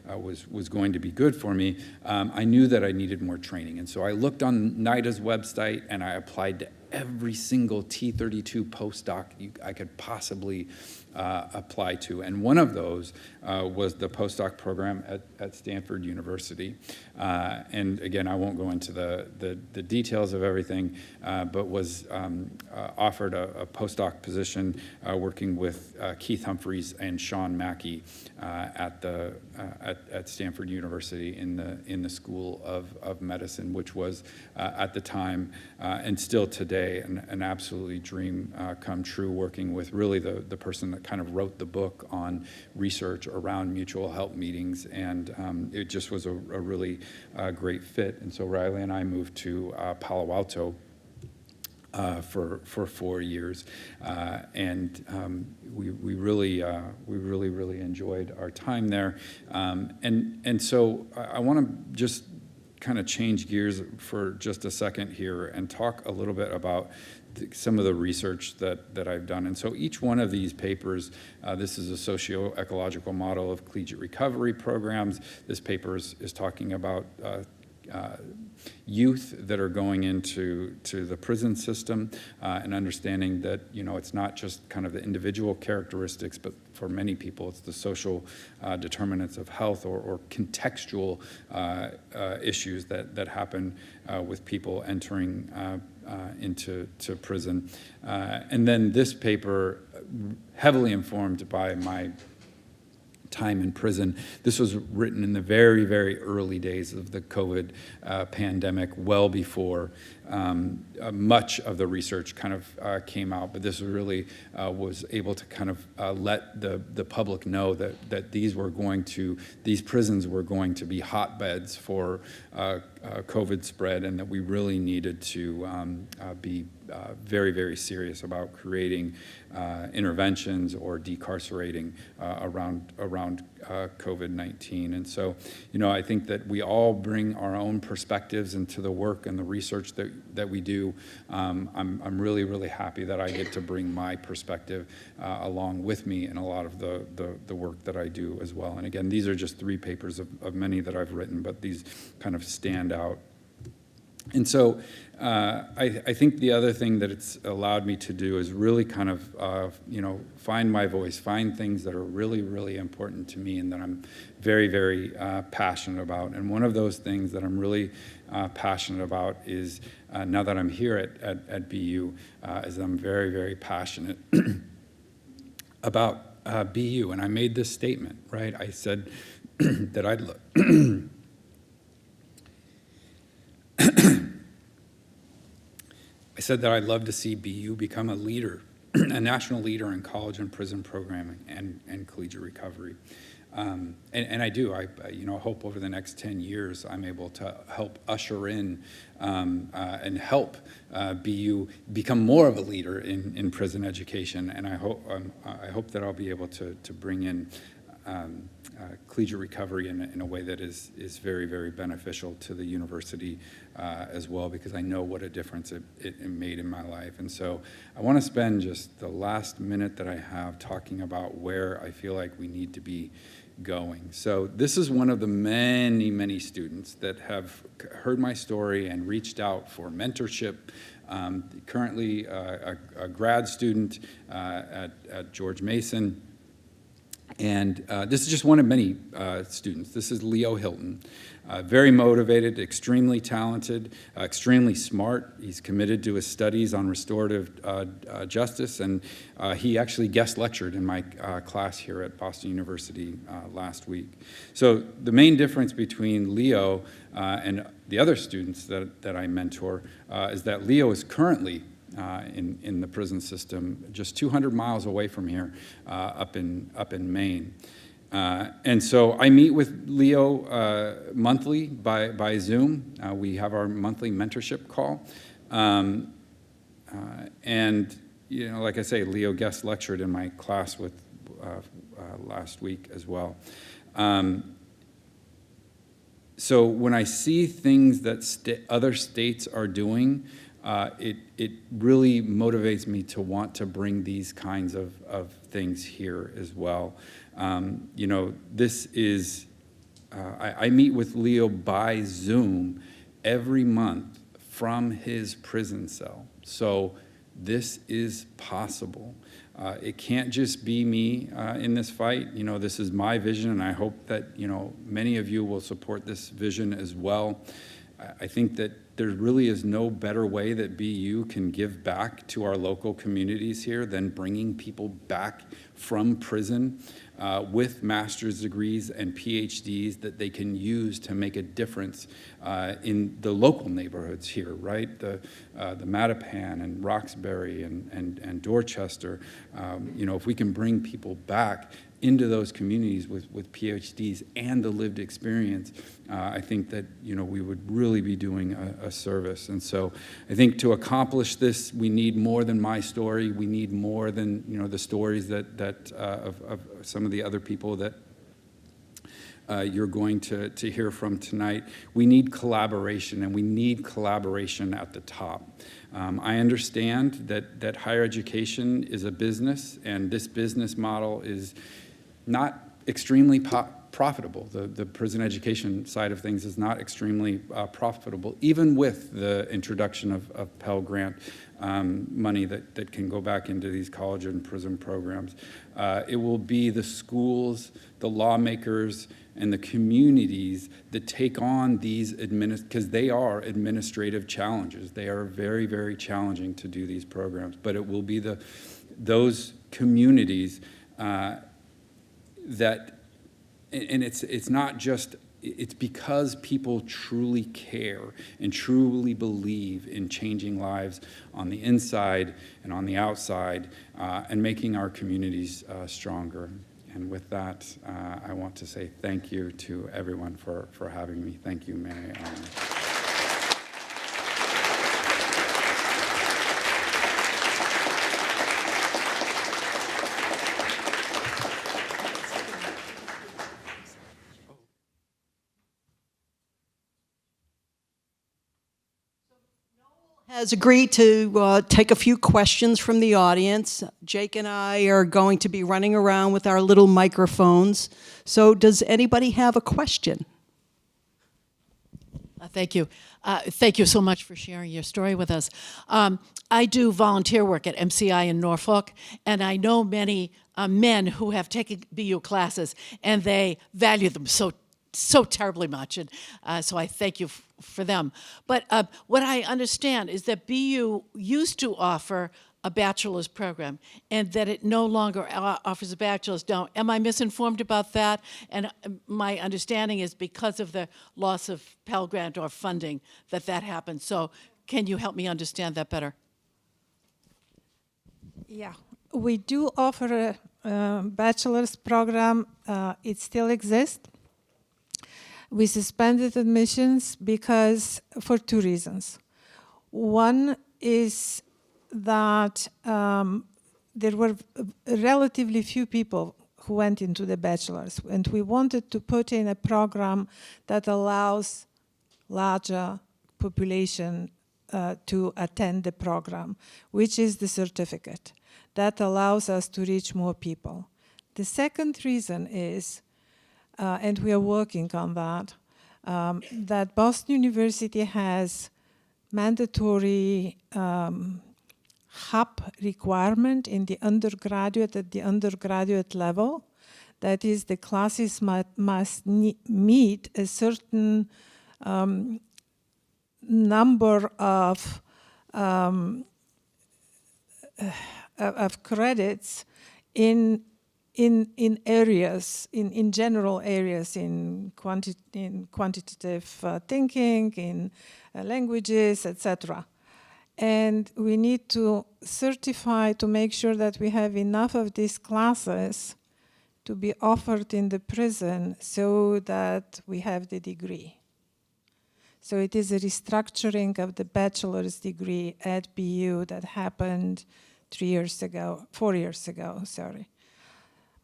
[SPEAKER 4] was going to be good for me, I knew that I needed more training. And so I looked on NIDA's website and I applied to every single T32 postdoc I could possibly apply to. And one of those was the postdoc program at Stanford University. And again, I won't go into the details of everything, but was offered a postdoc position working with Keith Humphreys and Sean Mackey at Stanford University in the School of Medicine, which was at the time and still today an absolutely dream come true, working with really the person that kind of wrote the book on research around mutual help meetings, and it just was a really great fit. And so Riley and I moved to Palo Alto for 4 years, and we really enjoyed our time there. And so I want to just kind of change gears for just a second here and talk a little bit about some of the research that I've done. And so each one of these papers, this is a socio-ecological model of collegiate recovery programs. This paper is talking about youth that are going into the prison system and understanding that, it's not just kind of the individual characteristics, but for many people, it's the social determinants of health or contextual issues that happen with people entering into prison. And then this paper heavily informed by my time in prison. This was written in the very, very early days of the COVID pandemic, well before much of the research kind of came out. But this really was able to kind of let the public know that these prisons were going to be hotbeds for COVID spread, and that we really needed to be very, very serious about creating interventions or decarcerating around COVID-19. And so, I think that we all bring our own perspectives into the work and the research that we do. I'm really, really happy that I get to bring my perspective along with me in a lot of the work that I do as well. And again, these are just 3 papers of many that I've written, but these kind of stand out. And so I think the other thing that it's allowed me to do is really kind of, find my voice, find things that are really, really important to me and that I'm very, very passionate about. And one of those things that I'm really passionate about is, now that I'm here at BU, is I'm very, very passionate about BU. And I made this statement, right? I said that I'd love to see BU become a leader, a national leader in college and prison programming and collegiate recovery. And I do. I hope over the next 10 years I'm able to help usher in and help BU become more of a leader in prison education. And I hope that I'll be able to bring in collegiate recovery in a way that is very, very beneficial to the university as well, because I know what a difference it made in my life. And so I want to spend just the last minute that I have talking about where I feel like we need to be going. So this is one of the many, many students that have heard my story and reached out for mentorship. Currently a grad student at George Mason. And this is just one of many students. This is Leo Hilton. Very motivated, extremely talented, extremely smart. He's committed to his studies on restorative justice, and he actually guest lectured in my class here at Boston University last week. So the main difference between Leo and the other students that I mentor is that Leo is currently in the prison system, just 200 miles away from here, up in Maine. And so I meet with Leo monthly by Zoom. We have our monthly mentorship call. And, like I say, Leo guest lectured in my class with last week as well. So when I see things that other states are doing, it really motivates me to want to bring these kinds of things here as well. This is, I meet with Leo by Zoom every month from his prison cell. So this is possible. It can't just be me in this fight. This is my vision, and I hope that, many of you will support this vision as well. I think that there really is no better way that BU can give back to our local communities here than bringing people back from prison with master's degrees and PhDs that they can use to make a difference in the local neighborhoods here, right? The Mattapan and Roxbury and Dorchester. If we can bring people back into those communities with PhDs and the lived experience, I think that we would really be doing a service. And so I think to accomplish this, we need more than my story. We need more than the stories of some of the other people that you're going to hear from tonight. We need collaboration, and we need collaboration at the top. I understand that higher education is a business, and this business model is not extremely profitable. The prison education side of things is not extremely profitable, even with the introduction of Pell Grant money that can go back into these college and prison programs. It will be the schools, the lawmakers, and the communities that take on these because they are administrative challenges. They are very, very challenging to do these programs, but it will be the those communities that, and it's not just, it's because people truly care and truly believe in changing lives on the inside and on the outside, and making our communities stronger. And with that, I want to say thank you to everyone for having me. Thank you, Mary.
[SPEAKER 3] Has agreed to take a few questions from the audience. Jake and I are going to be running around with our little microphones. So does anybody have a question?
[SPEAKER 5] Thank you. Thank you so much for sharing your story with us. I do volunteer work at MCI in Norfolk, and I know many men who have taken BU classes, and they value them so terribly much, and so I thank you for them. But what I understand is that BU used to offer a bachelor's program, and that it no longer offers a bachelor's. Now, am I misinformed about that? And my understanding is because of the loss of Pell Grant or funding that happened. So can you help me understand that better?
[SPEAKER 1] Yeah, we do offer a bachelor's program. It still exists. We suspended admissions for two reasons. One is that there were relatively few people who went into the bachelor's, and we wanted to put in a program that allows larger population to attend the program, which is the certificate. That allows us to reach more people. The second reason is, and we are working on that, that Boston University has mandatory HAP requirement in the undergraduate, at the undergraduate level. That is, the classes must meet a certain number of credits in areas, in general areas, in quantitative thinking, in languages, etc. And we need to certify to make sure that we have enough of these classes to be offered in the prison so that we have the degree. So it is a restructuring of the bachelor's degree at BU that happened 4 years ago, sorry.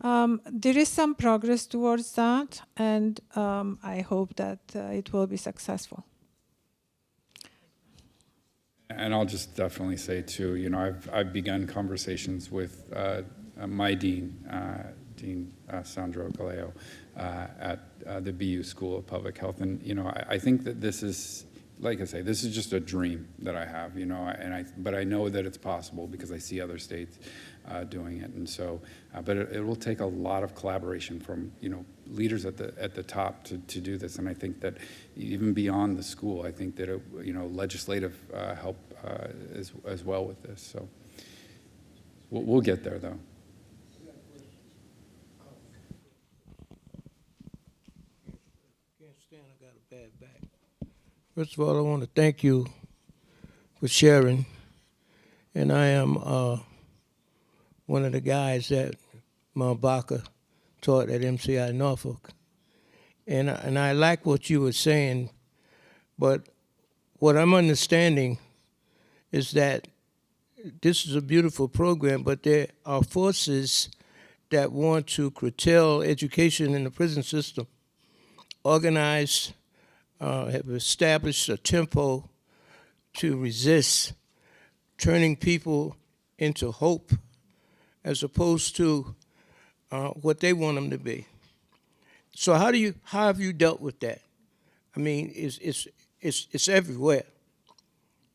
[SPEAKER 1] There is some progress towards that, and I hope that it will be successful.
[SPEAKER 4] And I'll just definitely say too, you know, I've begun conversations with my dean, Dean Sandro Galeo, at the BU School of Public Health, and you know, I think that this is, like I say, this is just a dream that I have, you know, but I know that it's possible because I see other states doing it, and so, but it will take a lot of collaboration from, you know, leaders at the top to do this, and I think that even beyond the school, I think that you know, legislative help as well with this. So we'll get there, though.
[SPEAKER 6] Can't stand. I got a bad back. First of all, I want to thank you for sharing, and I am one of the guys that Mount Baca taught at MCI Norfolk. And I like what you were saying, but what I'm understanding is that this is a beautiful program, but there are forces that want to curtail education in the prison system, organized, have established a tempo to resist turning people into hope as opposed to what they want them to be. So how have you dealt with that? I mean, it's everywhere.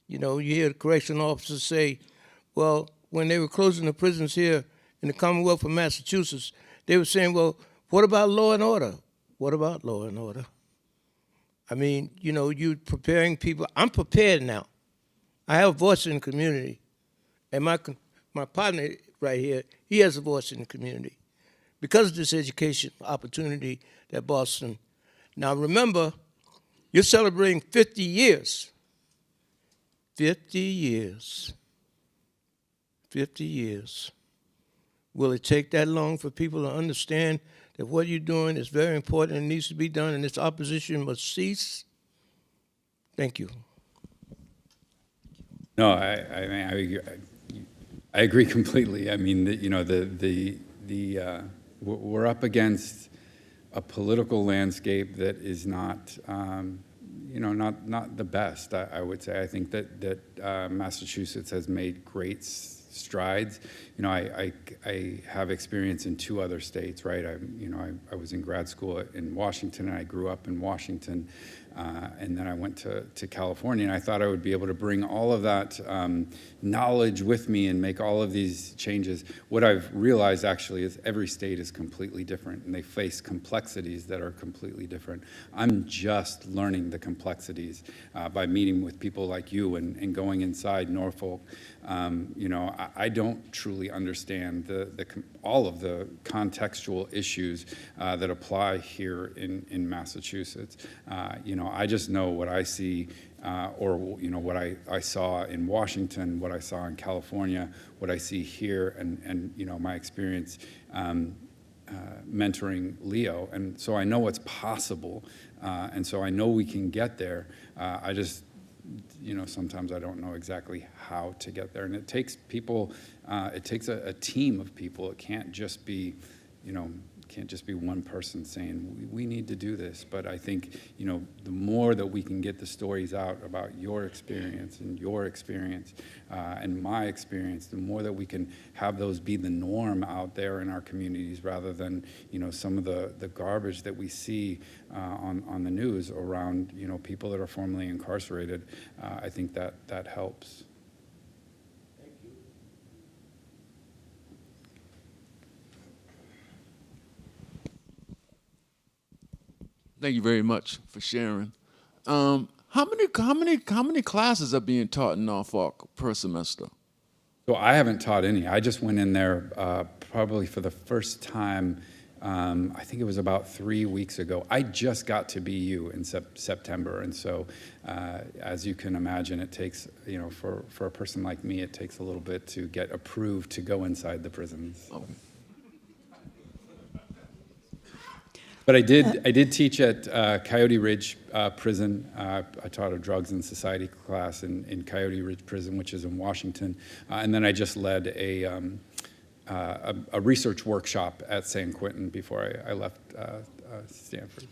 [SPEAKER 6] You know, you hear the correctional officers say, well, when they were closing the prisons here in the Commonwealth of Massachusetts, they were saying, well, what about law and order? What about law and order? I mean, you know, you're preparing people. I'm prepared now. I have a voice in the community. And my partner right here. He has a voice in the community because of this education opportunity that Boston. Now remember, you're celebrating 50 years. 50 years. 50 years. Will it take that long for people to understand that what you're doing is very important and needs to be done, and this opposition must cease? Thank you.
[SPEAKER 4] No, I agree completely. I mean, we're up against a political landscape that is not, not the best. I would say. I think that Massachusetts has made great strides. I have experience in 2 other states, right? I was in grad school in Washington, and I grew up in Washington. And then I went to California, and I thought I would be able to bring all of that knowledge with me and make all of these changes. What I've realized actually is every state is completely different, and they face complexities that are completely different. I'm just learning the complexities by meeting with people like you and going inside Norfolk. I don't truly understand all of the contextual issues that apply here in Massachusetts. I just know what I see, or what I saw in Washington, what I saw in California, what I see here, and my experience mentoring Leo, and so I know what's possible, and so I know we can get there. I just, sometimes I don't know exactly how to get there, and it takes people. It takes a team of people. It can't just be, one person saying we need to do this. But I think the more that we can get the stories out about your experience and your experience and my experience, the more that we can have those be the norm out there in our communities, rather than some of the garbage that we see on the news around people that are formerly incarcerated. I think that helps.
[SPEAKER 7] Thank you very much for sharing. How many classes are being taught in Norfolk per semester?
[SPEAKER 4] So I haven't taught any. I just went in there probably for the first time. I think it was about 3 weeks ago. I just got to BU in September, and so as you can imagine, it takes for a person like me, it takes a little bit to get approved to go inside the prisons.
[SPEAKER 7] Oh.
[SPEAKER 4] But I did teach at Coyote Ridge Prison. I taught a drugs and society class in Coyote Ridge Prison, which is in Washington, and then I just led a research workshop at San Quentin before I left Stanford.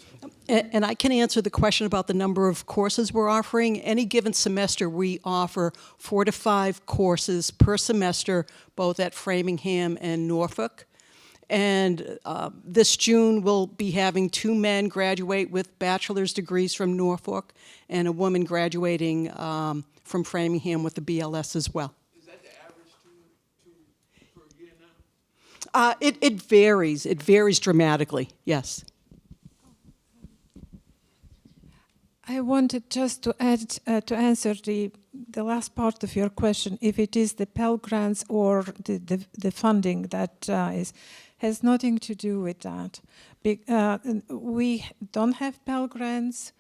[SPEAKER 3] And I can answer the question about the number of courses we're offering. Any given semester, we offer 4 to 5 courses per semester, both at Framingham and Norfolk. And this June, we'll be having 2 men graduate with bachelor's degrees from Norfolk, and a woman graduating from Framingham with the BLS as well.
[SPEAKER 7] Is that the average two per year now?
[SPEAKER 3] It varies. It varies dramatically, yes.
[SPEAKER 1] I wanted just to add, to answer the last part of your question, if it is the Pell Grants or the funding that has nothing to do with that. We don't have Pell Grants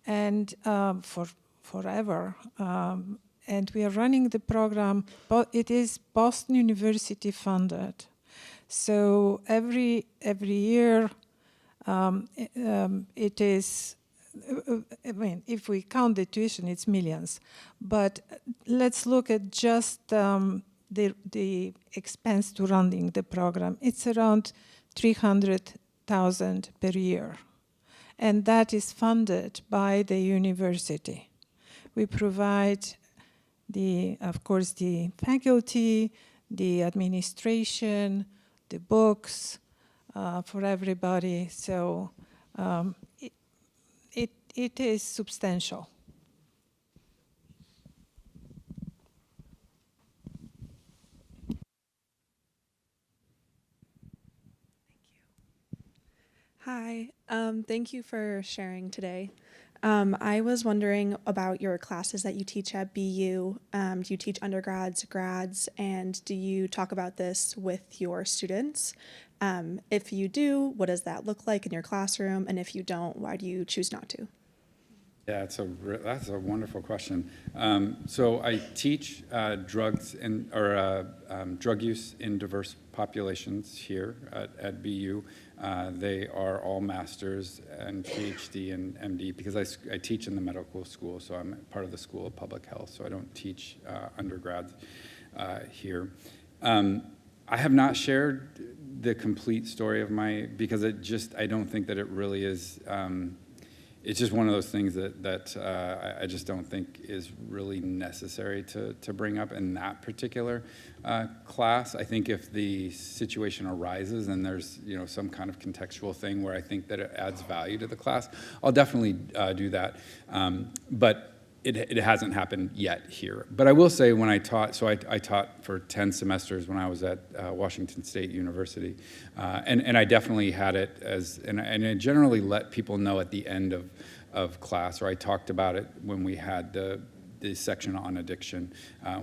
[SPEAKER 1] and for forever, and we are running the program, but it is Boston University funded. So every year it is, I mean, if we count the tuition, it's millions. But let's look at just the expense to running the program. It's around $300,000 per year. And that is funded by the university. We provide of course, the faculty, the administration, the books for everybody. So it is substantial.
[SPEAKER 8] Hi, thank you for sharing today. I was wondering about your classes that you teach at BU. Do you teach undergrads, grads, and do you talk about this with your students? If you do, what does that look like in your classroom? And if you don't, why do you choose not to?
[SPEAKER 4] Yeah, that's a wonderful question. So I teach drugs drug use in diverse populations here at BU. They are all masters and PhD and MD because I teach in the medical school, so I'm part of the School of Public Health, so I don't teach undergrads here. I have not shared the complete story of because I don't think that it really is. It's just one of those things that I just don't think is really necessary to bring up in that particular class. I think if the situation arises and there's some kind of contextual thing where I think that it adds value to the class, I'll definitely do that. But it hasn't happened yet here. But I will say when I taught, so I taught for 10 semesters when I was at Washington State University. And I definitely had it and I generally let people know at the end of class, or I talked about it when we had the section on addiction.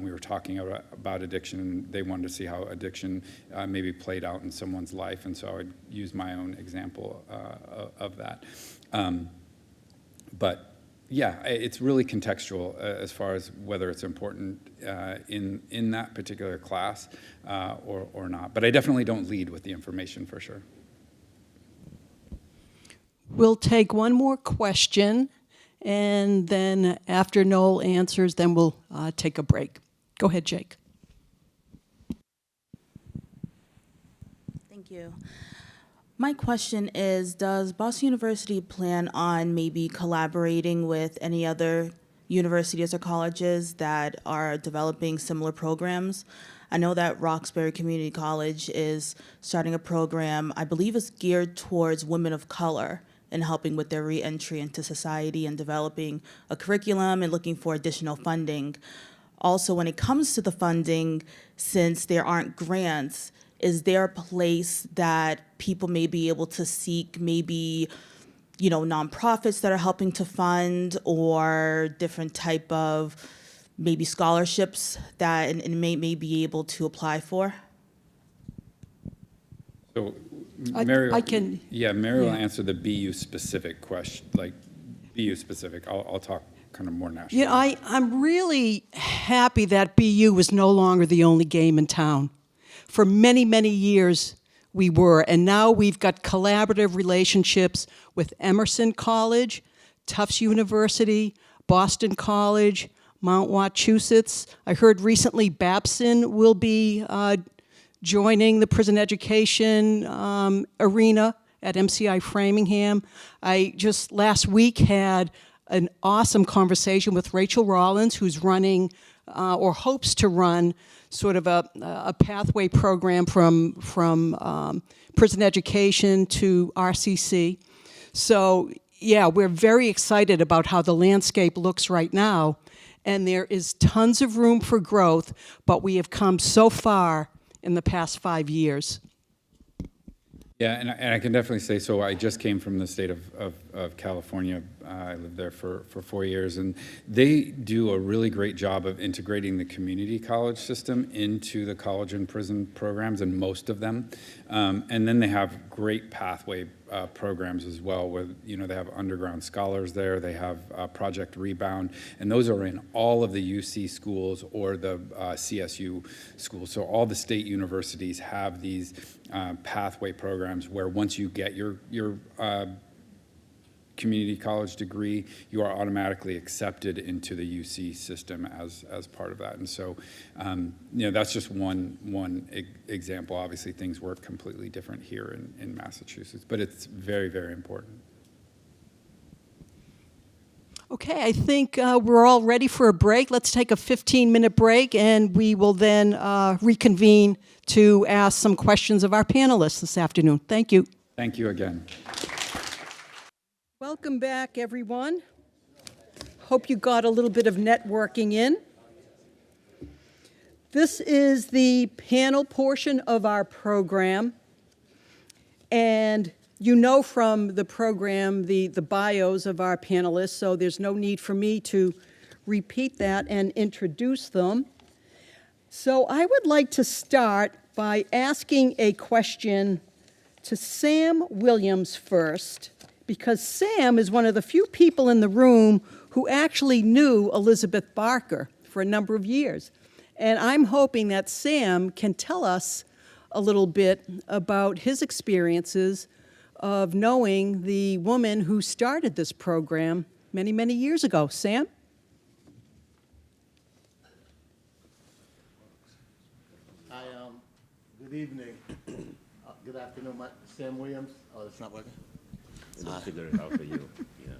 [SPEAKER 4] We were talking about addiction, and they wanted to see how addiction maybe played out in someone's life. And so I would use my own example of that. But yeah, it's really contextual as far as whether it's important in that particular class or not. But I definitely don't lead with the information for sure.
[SPEAKER 3] We'll take one more question, and then after Noel answers, then we'll take a break. Go ahead, Jake.
[SPEAKER 9] Thank you. My question is, does Boston University plan on maybe collaborating with any other universities or colleges that are developing similar programs? I know that Roxbury Community College is starting a program, I believe it's geared towards women of color and helping with their re-entry into society and developing a curriculum and looking for additional funding. Also, when it comes to the funding, since there aren't grants, is there a place that people may be able to seek maybe, nonprofits that are helping to fund or different type of maybe scholarships that an inmate may be able to apply for?
[SPEAKER 4] So
[SPEAKER 3] I can.
[SPEAKER 4] Yeah, Mary will answer the BU specific question, like BU specific. I'll talk kind of more national.
[SPEAKER 3] Yeah, I'm really happy that BU is no longer the only game in town. For many, many years we were, and now we've got collaborative relationships with Emerson College, Tufts University, Boston College, Mount Wachusett. I heard recently Babson will be joining the prison education arena at MCI Framingham. I just last week had an awesome conversation with Rachel Rollins, who's running or hopes to run sort of a pathway program from prison education to RCC. So yeah, we're very excited about how the landscape looks right now, and there is tons of room for growth, but we have come so far in the past 5 years.
[SPEAKER 4] Yeah, and I can definitely say, so I just came from the state of California. I lived there for 4 years, and they do a really great job of integrating the community college system into the college and prison programs, and most of them. And then they have great pathway programs as well, where they have underground scholars there, they have Project Rebound, and those are in all of the UC schools or the CSU schools. So all the state universities have these pathway programs where once you get your community college degree, you are automatically accepted into the UC system as part of that. And so, that's just one example. Obviously, things work completely different here in Massachusetts, but it's very, very important.
[SPEAKER 3] Okay, I think we're all ready for a break. Let's take a 15-minute break, and we will then reconvene to ask some questions of our panelists this afternoon. Thank you.
[SPEAKER 4] Thank you again.
[SPEAKER 3] Welcome back, everyone. Hope you got a little bit of networking in. This is the panel portion of our program, and You know from the program the bios of our panelists, so there's no need for me to repeat that and introduce them. So I would like to start by asking a question to Sam Williams first, because Sam is one of the few people in the room who actually knew Elizabeth Barker for a number of years. And I'm hoping that Sam can tell us a little bit about his experiences of knowing the woman who started this program many, many years ago. Sam?
[SPEAKER 10] Hi, good evening. Good afternoon, Sam Williams. Oh, it's not working?
[SPEAKER 11] We'll figure it out for you. Yeah.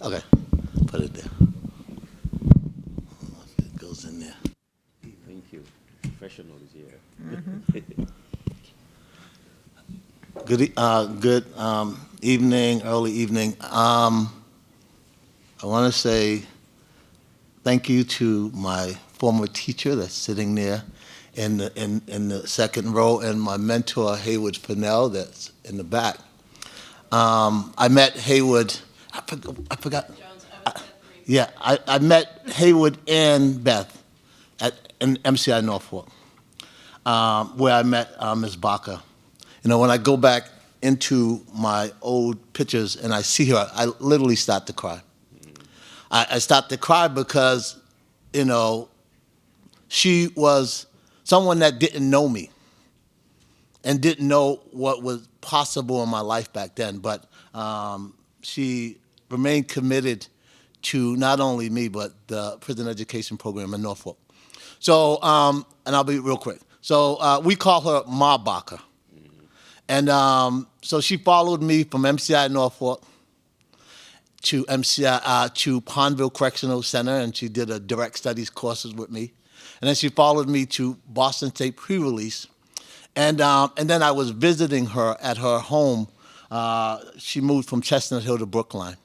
[SPEAKER 10] Okay, put it there. It goes in there.
[SPEAKER 11] Thank you. Professional is here.
[SPEAKER 10] Good evening, early evening. I want to say thank you to my former teacher that's sitting there in the second row, and my mentor, Haywood Fennell, that's in the back. I met Haywood, I forgot. Yeah, I met Haywood and Beth in MCI Norfolk, where I met Ms. Baca. You know, when I go back into my old pictures and I see her, I literally start to cry. I start to cry because, you know, she was someone that didn't know me and didn't know what was possible in my life back then, but she remained committed to not only me, but the prison education program in Norfolk. So, and I'll be real quick. So we call her Ma Baca. And so she followed me from MCI Norfolk to to Pondville Correctional Center, and she did a direct studies courses with me. And then she followed me to Boston State pre-release. And then I was visiting her at her home. She moved from Chestnut Hill to Brookline.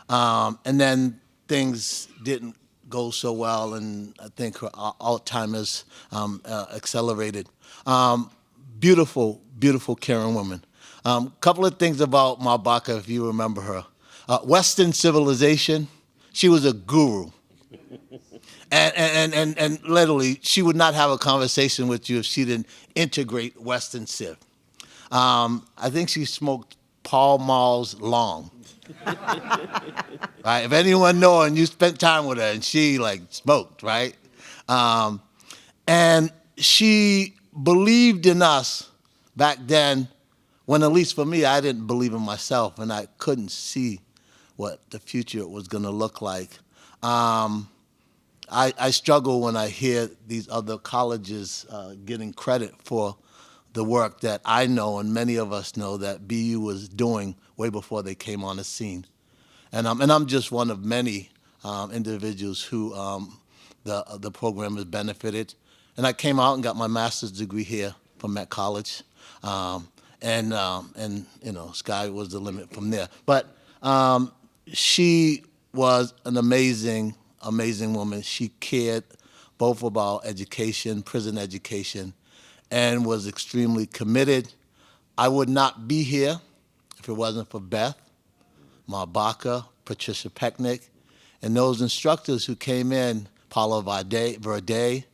[SPEAKER 10] And then things didn't go so well, and I think her Alzheimer's accelerated. Beautiful, beautiful, caring woman. Couple of things about Ma Baca, if you remember her. Western civilization, she was a guru. And literally, she would not have a conversation with you if she didn't integrate Western civ. I think she smoked Pall Mall's long. Right? If anyone knows, and you spent time with her, and she like smoked, right? And she believed in us back then when, at least for me, I didn't believe in myself, and I couldn't see what the future was going to look like. I struggle when I hear these other colleges getting credit for the work that I know and many of us know that BU was doing way before they came on the scene. And I'm just one of many individuals who the program has benefited. And I came out and got my master's degree here from Met College. And you know, sky was the limit from there. But she was an amazing, amazing woman. She cared both about education, prison education, and was extremely committed. I would not be here if it wasn't for Beth, Ma Baca, Patricia Pecknick, and those instructors who came in, Paula Verde,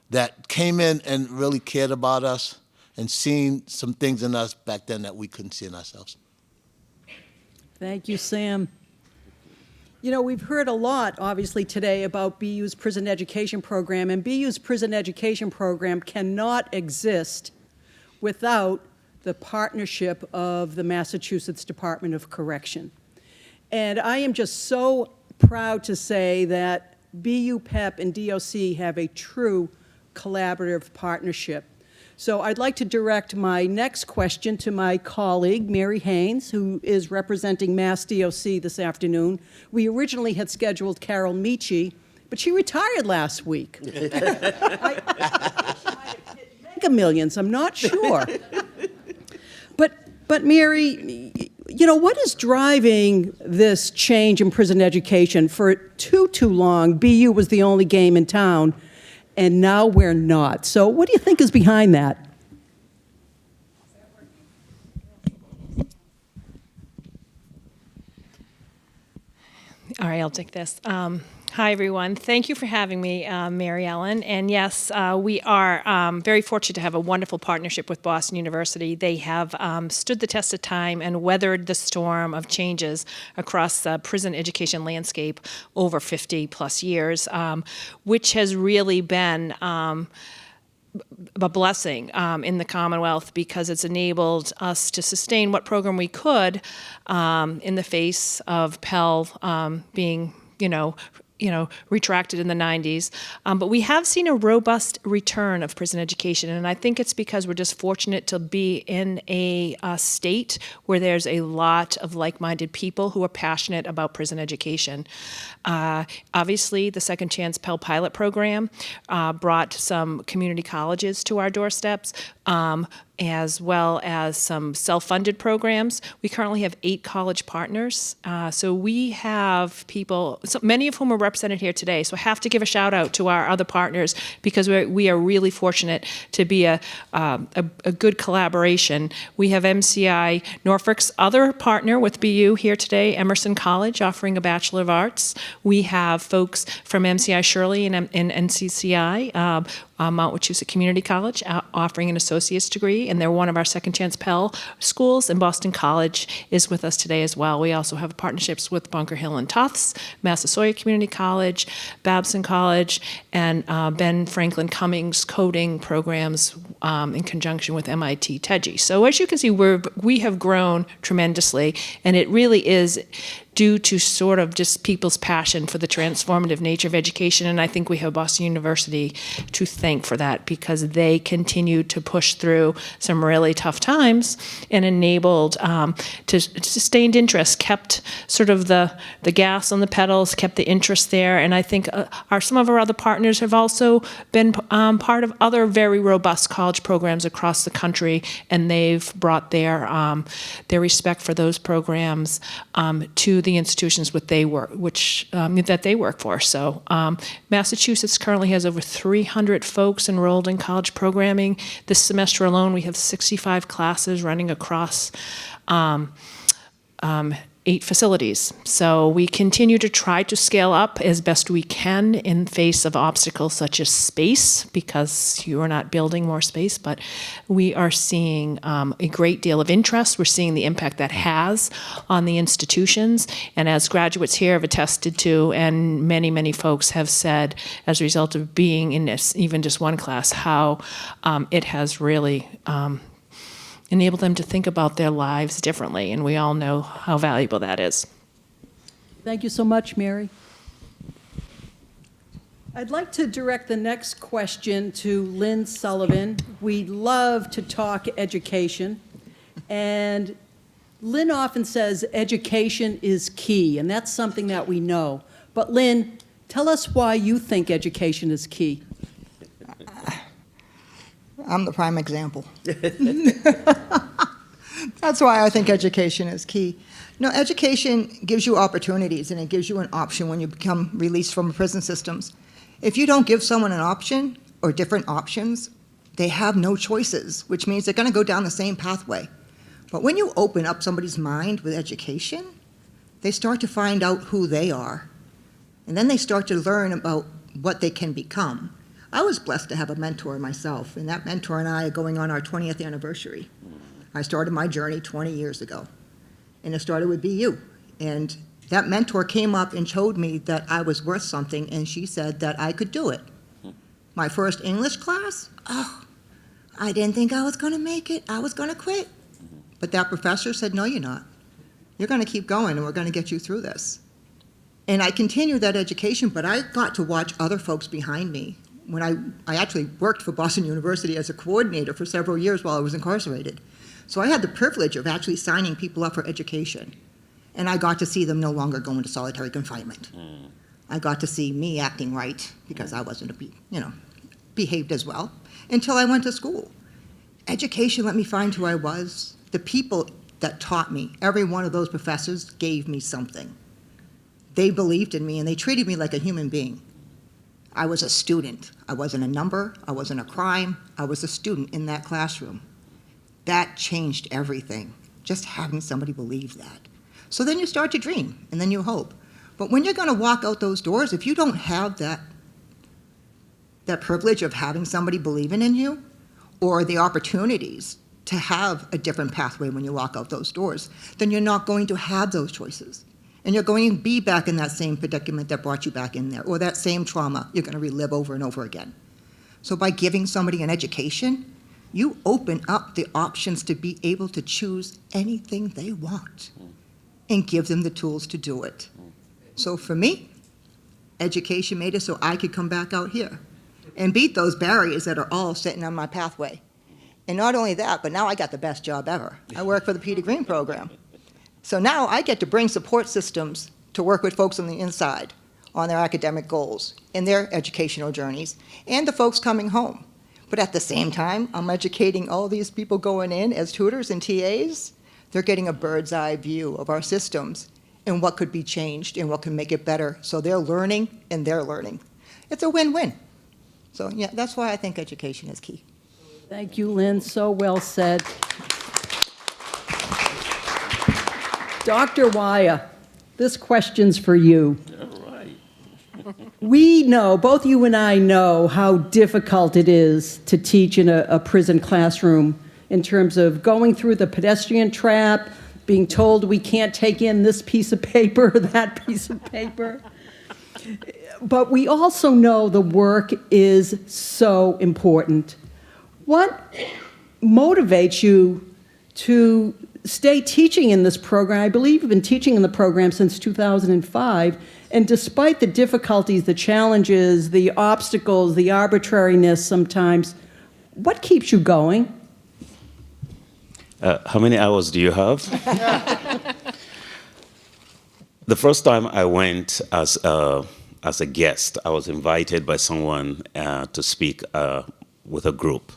[SPEAKER 10] that came in and really cared about us and seen some things in us back then that we couldn't see in ourselves.
[SPEAKER 3] Thank you, Sam. You know, we've heard a lot, obviously, today about BU's prison education program, and BU's prison education program cannot exist without the partnership of the Massachusetts Department of Correction. And I am just so proud to say that BU PEP and DOC have a true collaborative partnership. So I'd like to direct my next question to my colleague, Mary Haynes, who is representing Mass DOC this afternoon. We originally had scheduled Carol Michi, but she retired last week. I might have hit Mega Millions, I'm not sure. But Mary, you know, what is driving this change in prison education? For too long, BU was the only game in town, and now we're not. So what do you think is behind that?
[SPEAKER 12] All right, I'll take this. Hi, everyone. Thank you for having me, Mary Ellen. And yes, we are very fortunate to have a wonderful partnership with Boston University. They have stood the test of time and weathered the storm of changes across the prison education landscape over 50 plus years, which has really been a blessing in the Commonwealth because it's enabled us to sustain what program we could in the face of Pell being, retracted in the 90s. But we have seen a robust return of prison education, and I think it's because we're just fortunate to be in a state where there's a lot of like-minded people who are passionate about prison education. Obviously, the Second Chance Pell Pilot Program brought some community colleges to our doorsteps, as well as some self-funded programs. We currently have 8 college partners. So we have people, many of whom are represented here today. So I have to give a shout out to our other partners because we are really fortunate to be a good collaboration. We have MCI Norfolk's other partner with BU here today, Emerson College, offering a Bachelor of Arts. We have folks from MCI Shirley and NCCI, Mount Wachusett Community College, offering an associate's degree, and they're one of our Second Chance Pell schools, and Boston College is with us today as well. We also have partnerships with Bunker Hill and Tufts, Massasoit Community College, Babson College, and Ben Franklin Cummings coding programs in conjunction with MIT TEDGI. So as you can see, we have grown tremendously, and it really is due to sort of just people's passion for the transformative nature of education. And I think we have Boston University to thank for that because they continued to push through some really tough times and enabled to sustained interest, kept sort of the gas on the pedals, kept the interest there. And I think some of our other partners have also been part of other very robust college programs across the country, and they've brought their respect for those programs to the institutions that they work for. So Massachusetts currently has over 300 folks enrolled in college programming. This semester alone, we have 65 classes running across 8 facilities. So we continue to try to scale up as best we can in face of obstacles such as space, because you are not building more space, but we are seeing a great deal of interest. We're seeing the impact that has on the institutions. And as graduates here have attested to, and many, many folks have said as a result of being in this, even just one class, how it has really enable them to think about their lives differently, and we all know how valuable that is.
[SPEAKER 3] Thank you so much, Mary. I'd like to direct the next question to Lynne Sullivan. We love to talk education, and Lynne often says education is key, and that's something that we know. But Lynne, tell us why you think education is key.
[SPEAKER 13] I'm the prime example. That's why I think education is key. Education gives you opportunities, and it gives you an option when you become released from prison systems. If you don't give someone an option or different options, they have no choices, which means they're going to go down the same pathway. But when you open up somebody's mind with education, they start to find out who they are. And then they start to learn about what they can become. I was blessed to have a mentor myself, and that mentor and I are going on our 20th anniversary. I started my journey 20 years ago, and it started with BU. And that mentor came up and showed me that I was worth something, and she said that I could do it. My first English class, I didn't think I was going to make it. I was going to quit. But that professor said, no, you're not. You're going to keep going, and we're going to get you through this. And I continued that education, but I got to watch other folks behind me. When I actually worked for Boston University as a coordinator for several years while I was incarcerated. So I had the privilege of actually signing people up for education. And I got to see them no longer go into solitary confinement. I got to see me acting right because I wasn't, behaved as well until I went to school. Education let me find who I was. The people that taught me, every one of those professors gave me something. They believed in me and they treated me like a human being. I was a student. I wasn't a number. I wasn't a crime. I was a student in that classroom. That changed everything, just having somebody believe that. So then you start to dream, and then you hope. But when you're going to walk out those doors, if you don't have that privilege of having somebody believing in you, or the opportunities to have a different pathway when you walk out those doors, then you're not going to have those choices. And you're going to be back in that same predicament that brought you back in there, or that same trauma you're going to relive over and over again. So by giving somebody an education, you open up the options to be able to choose anything they want and give them the tools to do it. So for me, education made it so I could come back out here and beat those barriers that are all sitting on my pathway. And not only that, but now I got the best job ever. I work for the Peter Green program. So now I get to bring support systems to work with folks on the inside on their academic goals and their educational journeys, and the folks coming home. But at the same time, I'm educating all these people going in as tutors and TAs. They're getting a bird's eye view of our systems and what could be changed and what can make it better. So they're learning and they're learning. It's a win-win. So yeah, that's why I think education is key.
[SPEAKER 3] Thank you, Lynn. So well said. Dr. Waya, this question's for you.
[SPEAKER 11] All right.
[SPEAKER 3] We know, both you and I know, how difficult it is to teach in a prison classroom in terms of going through the pedestrian trap, being told we can't take in this piece of paper, that piece of paper. But we also know the work is so important. What motivates you to stay teaching in this program? I believe you've been teaching in the program since 2005, and despite the difficulties, the challenges, the obstacles, the arbitrariness sometimes, what keeps you going?
[SPEAKER 11] How many hours do you have? The first time I went as a guest, I was invited by someone to speak with a group.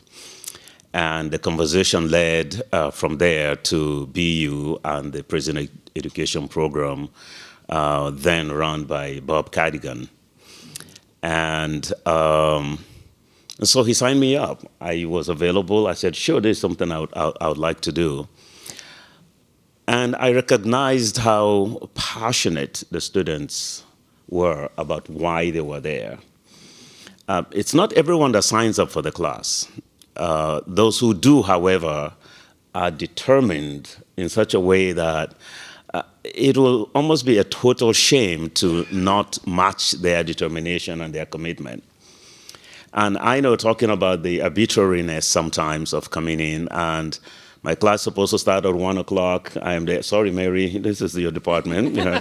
[SPEAKER 11] And the conversation led from there to BU and the prison education program, then run by Bob Cardigan. And so he signed me up. I was available. I said, sure, there's something I would like to do. And I recognized how passionate the students were about why they were there. It's not everyone that signs up for the class. Those who do, however, are determined in such a way that it will almost be a total shame to not match their determination and their commitment. And I know, talking about the arbitrariness sometimes of coming in, and my class is supposed to start at 1 o'clock. I am there. Sorry, Mary, this is your department. You know,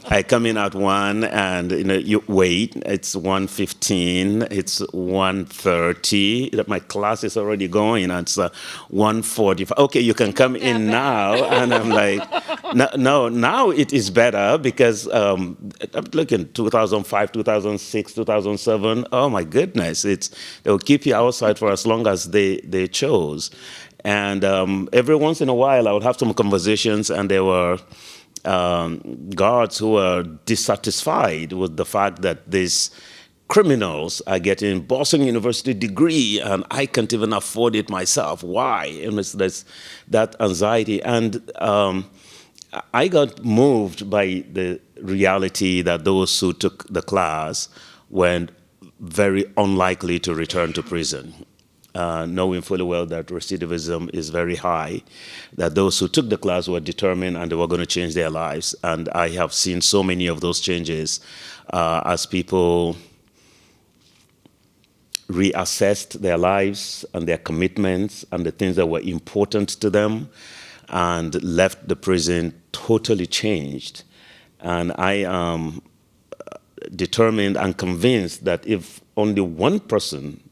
[SPEAKER 11] I come in at 1, and you wait. It's 1:15. It's 1:30. My class is already going. And it's 1:45. Okay, you can come in now. And I'm like, no. Now it is better because I'm looking 2005, 2006, 2007. Oh my goodness! They'll keep you outside for as long as they chose. And every once in a while, I would have some conversations, and there were guards who were dissatisfied with the fact that these criminals are getting Boston University degree, and I can't even afford it myself. Why? And there's that anxiety. And I got moved by the reality that those who took the class were very unlikely to return to prison. Knowing fully well that recidivism is very high, that those who took the class were determined and they were going to change their lives. And I have seen so many of those changes as people reassessed their lives and their commitments and the things that were important to them and left the prison totally changed. And I am determined and convinced that if only one person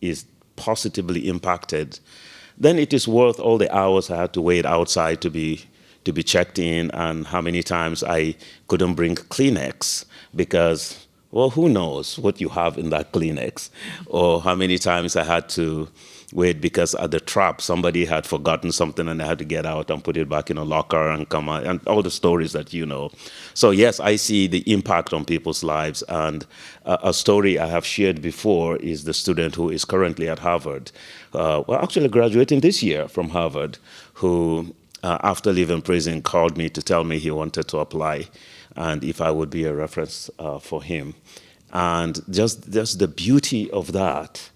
[SPEAKER 11] is positively impacted, then it is worth all the hours I had to wait outside to be checked in, and how many times I couldn't bring Kleenex because, well, who knows what you have in that Kleenex, or how many times I had to wait because at the trap somebody had forgotten something and I had to get out and put it back in a locker and come out, and all the stories that you know. So yes, I see the impact on people's lives, and a story I have shared before is the student who is currently at Harvard, actually graduating this year from Harvard, who after leaving prison called me to tell me he wanted to apply and if I would be a reference for him. And just the beauty of that.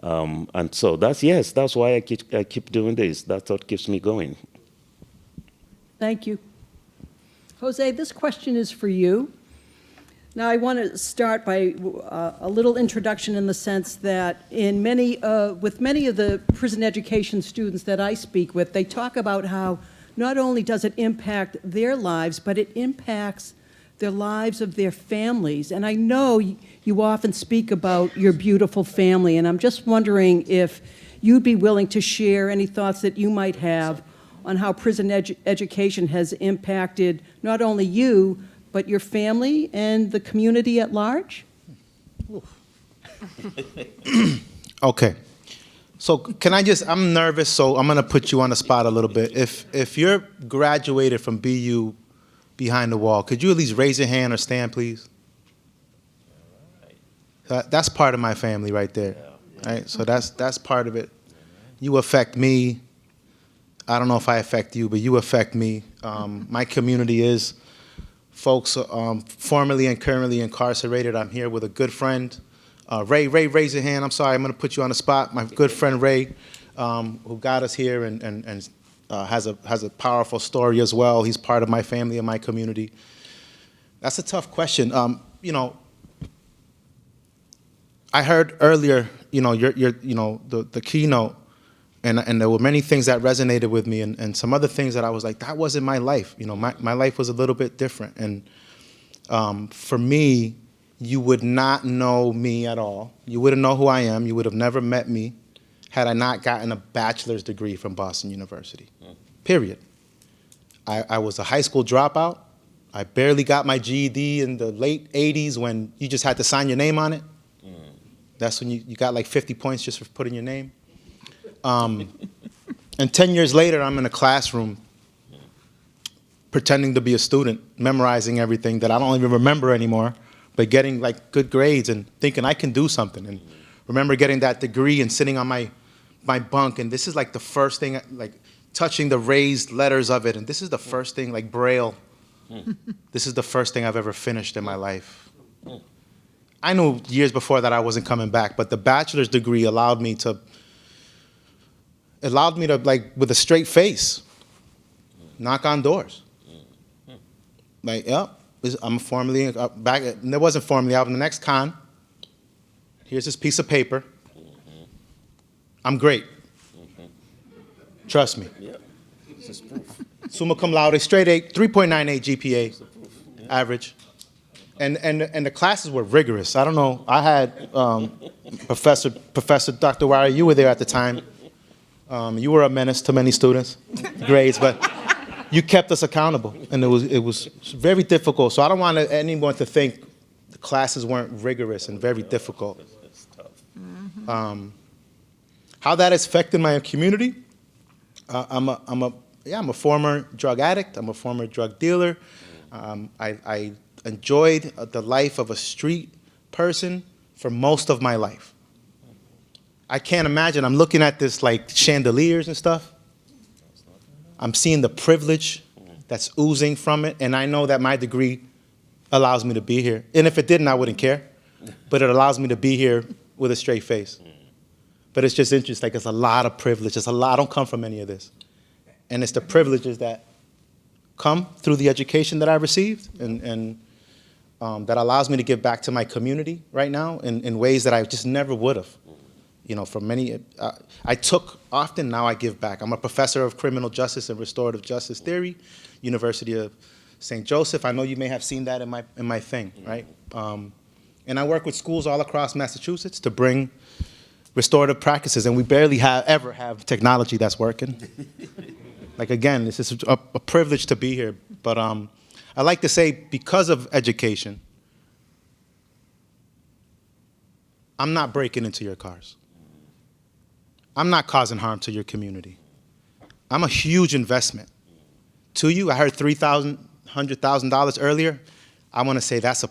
[SPEAKER 11] And so that's why I keep doing this. That's what keeps me going.
[SPEAKER 3] Thank you. José, this question is for you. Now, I want to start by a little introduction in the sense that with many of the prison education students that I speak with, they talk about how not only does it impact their lives, but it impacts the lives of their families. And I know you often speak about your beautiful family, and I'm just wondering if you'd be willing to share any thoughts that you might have on how prison education has impacted not only you, but your family and the community at large?
[SPEAKER 14] Okay. So can I just, I'm nervous, so I'm going to put you on the spot a little bit. If you're graduated from BU behind the wall, could you at least raise your hand or stand, please? That's part of my family right there. Right? So that's part of it. You affect me. I don't know if I affect you, but you affect me. My community is folks formerly and currently incarcerated. I'm here with a good friend. Ray, raise your hand. I'm sorry, I'm going to put you on the spot. My good friend Ray, who got us here and has a powerful story as well. He's part of my family and my community. That's a tough question. I heard earlier, the keynote, and there were many things that resonated with me, and some other things that I was like, that wasn't my life. My life was a little bit different. And for me, you would not know me at all. You wouldn't know who I am. You would have never met me had I not gotten a bachelor's degree from Boston University, period. I was a high school dropout. I barely got my GED in the late 80s when you just had to sign your name on it. That's when you got like 50 points just for putting your name. And 10 years later, I'm in a classroom pretending to be a student, memorizing everything that I don't even remember anymore, but getting like good grades and thinking I can do something. And remember getting that degree and sitting on my bunk, and this is like the first thing, like touching the raised letters of it, and this is the first thing, like Braille. This is the first thing I've ever finished in my life. I knew years before that I wasn't coming back, but the bachelor's degree allowed me to like with a straight face, knock on doors. Like, yep, I'm formally back. There wasn't formally out in the next con. Here's this piece of paper. I'm great. Trust me. Summa cum laude, straight 8, 3.98 GPA, average. And the classes were rigorous. I don't know. I had Professor Dr. Waya, you were there at the time. You were a menace to many students' grades, but you kept us accountable, and it was very difficult. So I don't want anyone to think the classes weren't rigorous and very difficult. How that has affected my community? I'm a former drug addict. I'm a former drug dealer. I enjoyed the life of a street person for most of my life. I can't imagine. I'm looking at this like chandeliers and stuff. I'm seeing the privilege that's oozing from it, and I know that my degree allows me to be here. And if it didn't, I wouldn't care. But it allows me to be here with a straight face. But it's just interesting. Like, it's a lot of privilege. It's a lot. I don't come from any of this. And it's the privileges that come through the education that I received and that allows me to give back to my community right now in ways that I just never would have. From many, I took often, now I give back. I'm a professor of criminal justice and restorative justice theory, University of St. Joseph. I know you may have seen that in my thing, right? And I work with schools all across Massachusetts to bring restorative practices, and we barely ever have technology that's working. Like, again, this is a privilege to be here, but I like to say, because of education, I'm not breaking into your cars. I'm not causing harm to your community. I'm a huge investment to you. I heard $3,000, $100,000 earlier. I want to say that's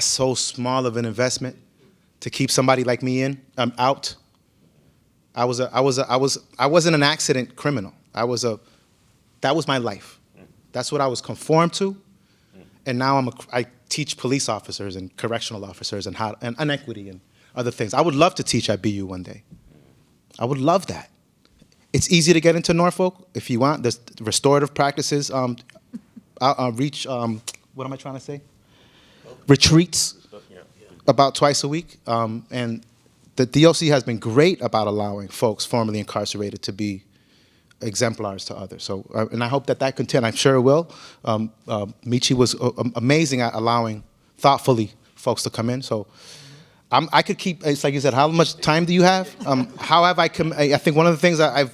[SPEAKER 14] so small of an investment to keep somebody like me out. I wasn't an accident criminal. That was my life. That's what I was conformed to. And now I teach police officers and correctional officers and equity and other things. I would love to teach at BU one day. I would love that. It's easy to get into Norfolk if you want. There's restorative practices, what am I trying to say? Retreats about twice a week. And the DOC has been great about allowing folks formerly incarcerated to be exemplars to others. So, and I hope that continues. I'm sure it will. Michi was amazing at allowing thoughtfully folks to come in. So I could keep, it's like you said, how much time do you have? How have I think one of the things I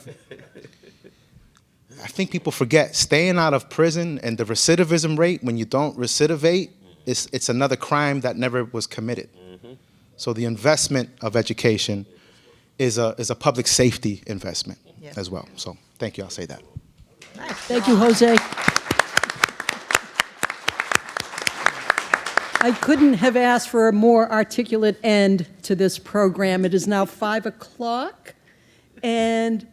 [SPEAKER 14] think people forget, staying out of prison and the recidivism rate, when you don't recidivate, it's another crime that never was committed. So the investment of education is a public safety investment as well. So thank you, I'll say that.
[SPEAKER 3] Thank you, Jose. I couldn't have asked for a more articulate end to this program. It is now 5 o'clock, and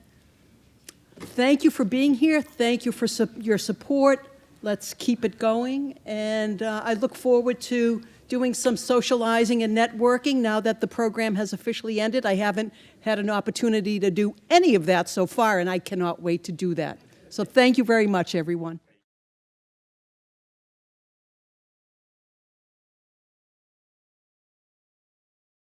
[SPEAKER 3] thank you for being here. Thank you for your support. Let's keep it going, and I look forward to doing some socializing and networking now that the program has officially ended. I haven't had an opportunity to do any of that so far, and I cannot wait to do that. So thank you very much, everyone.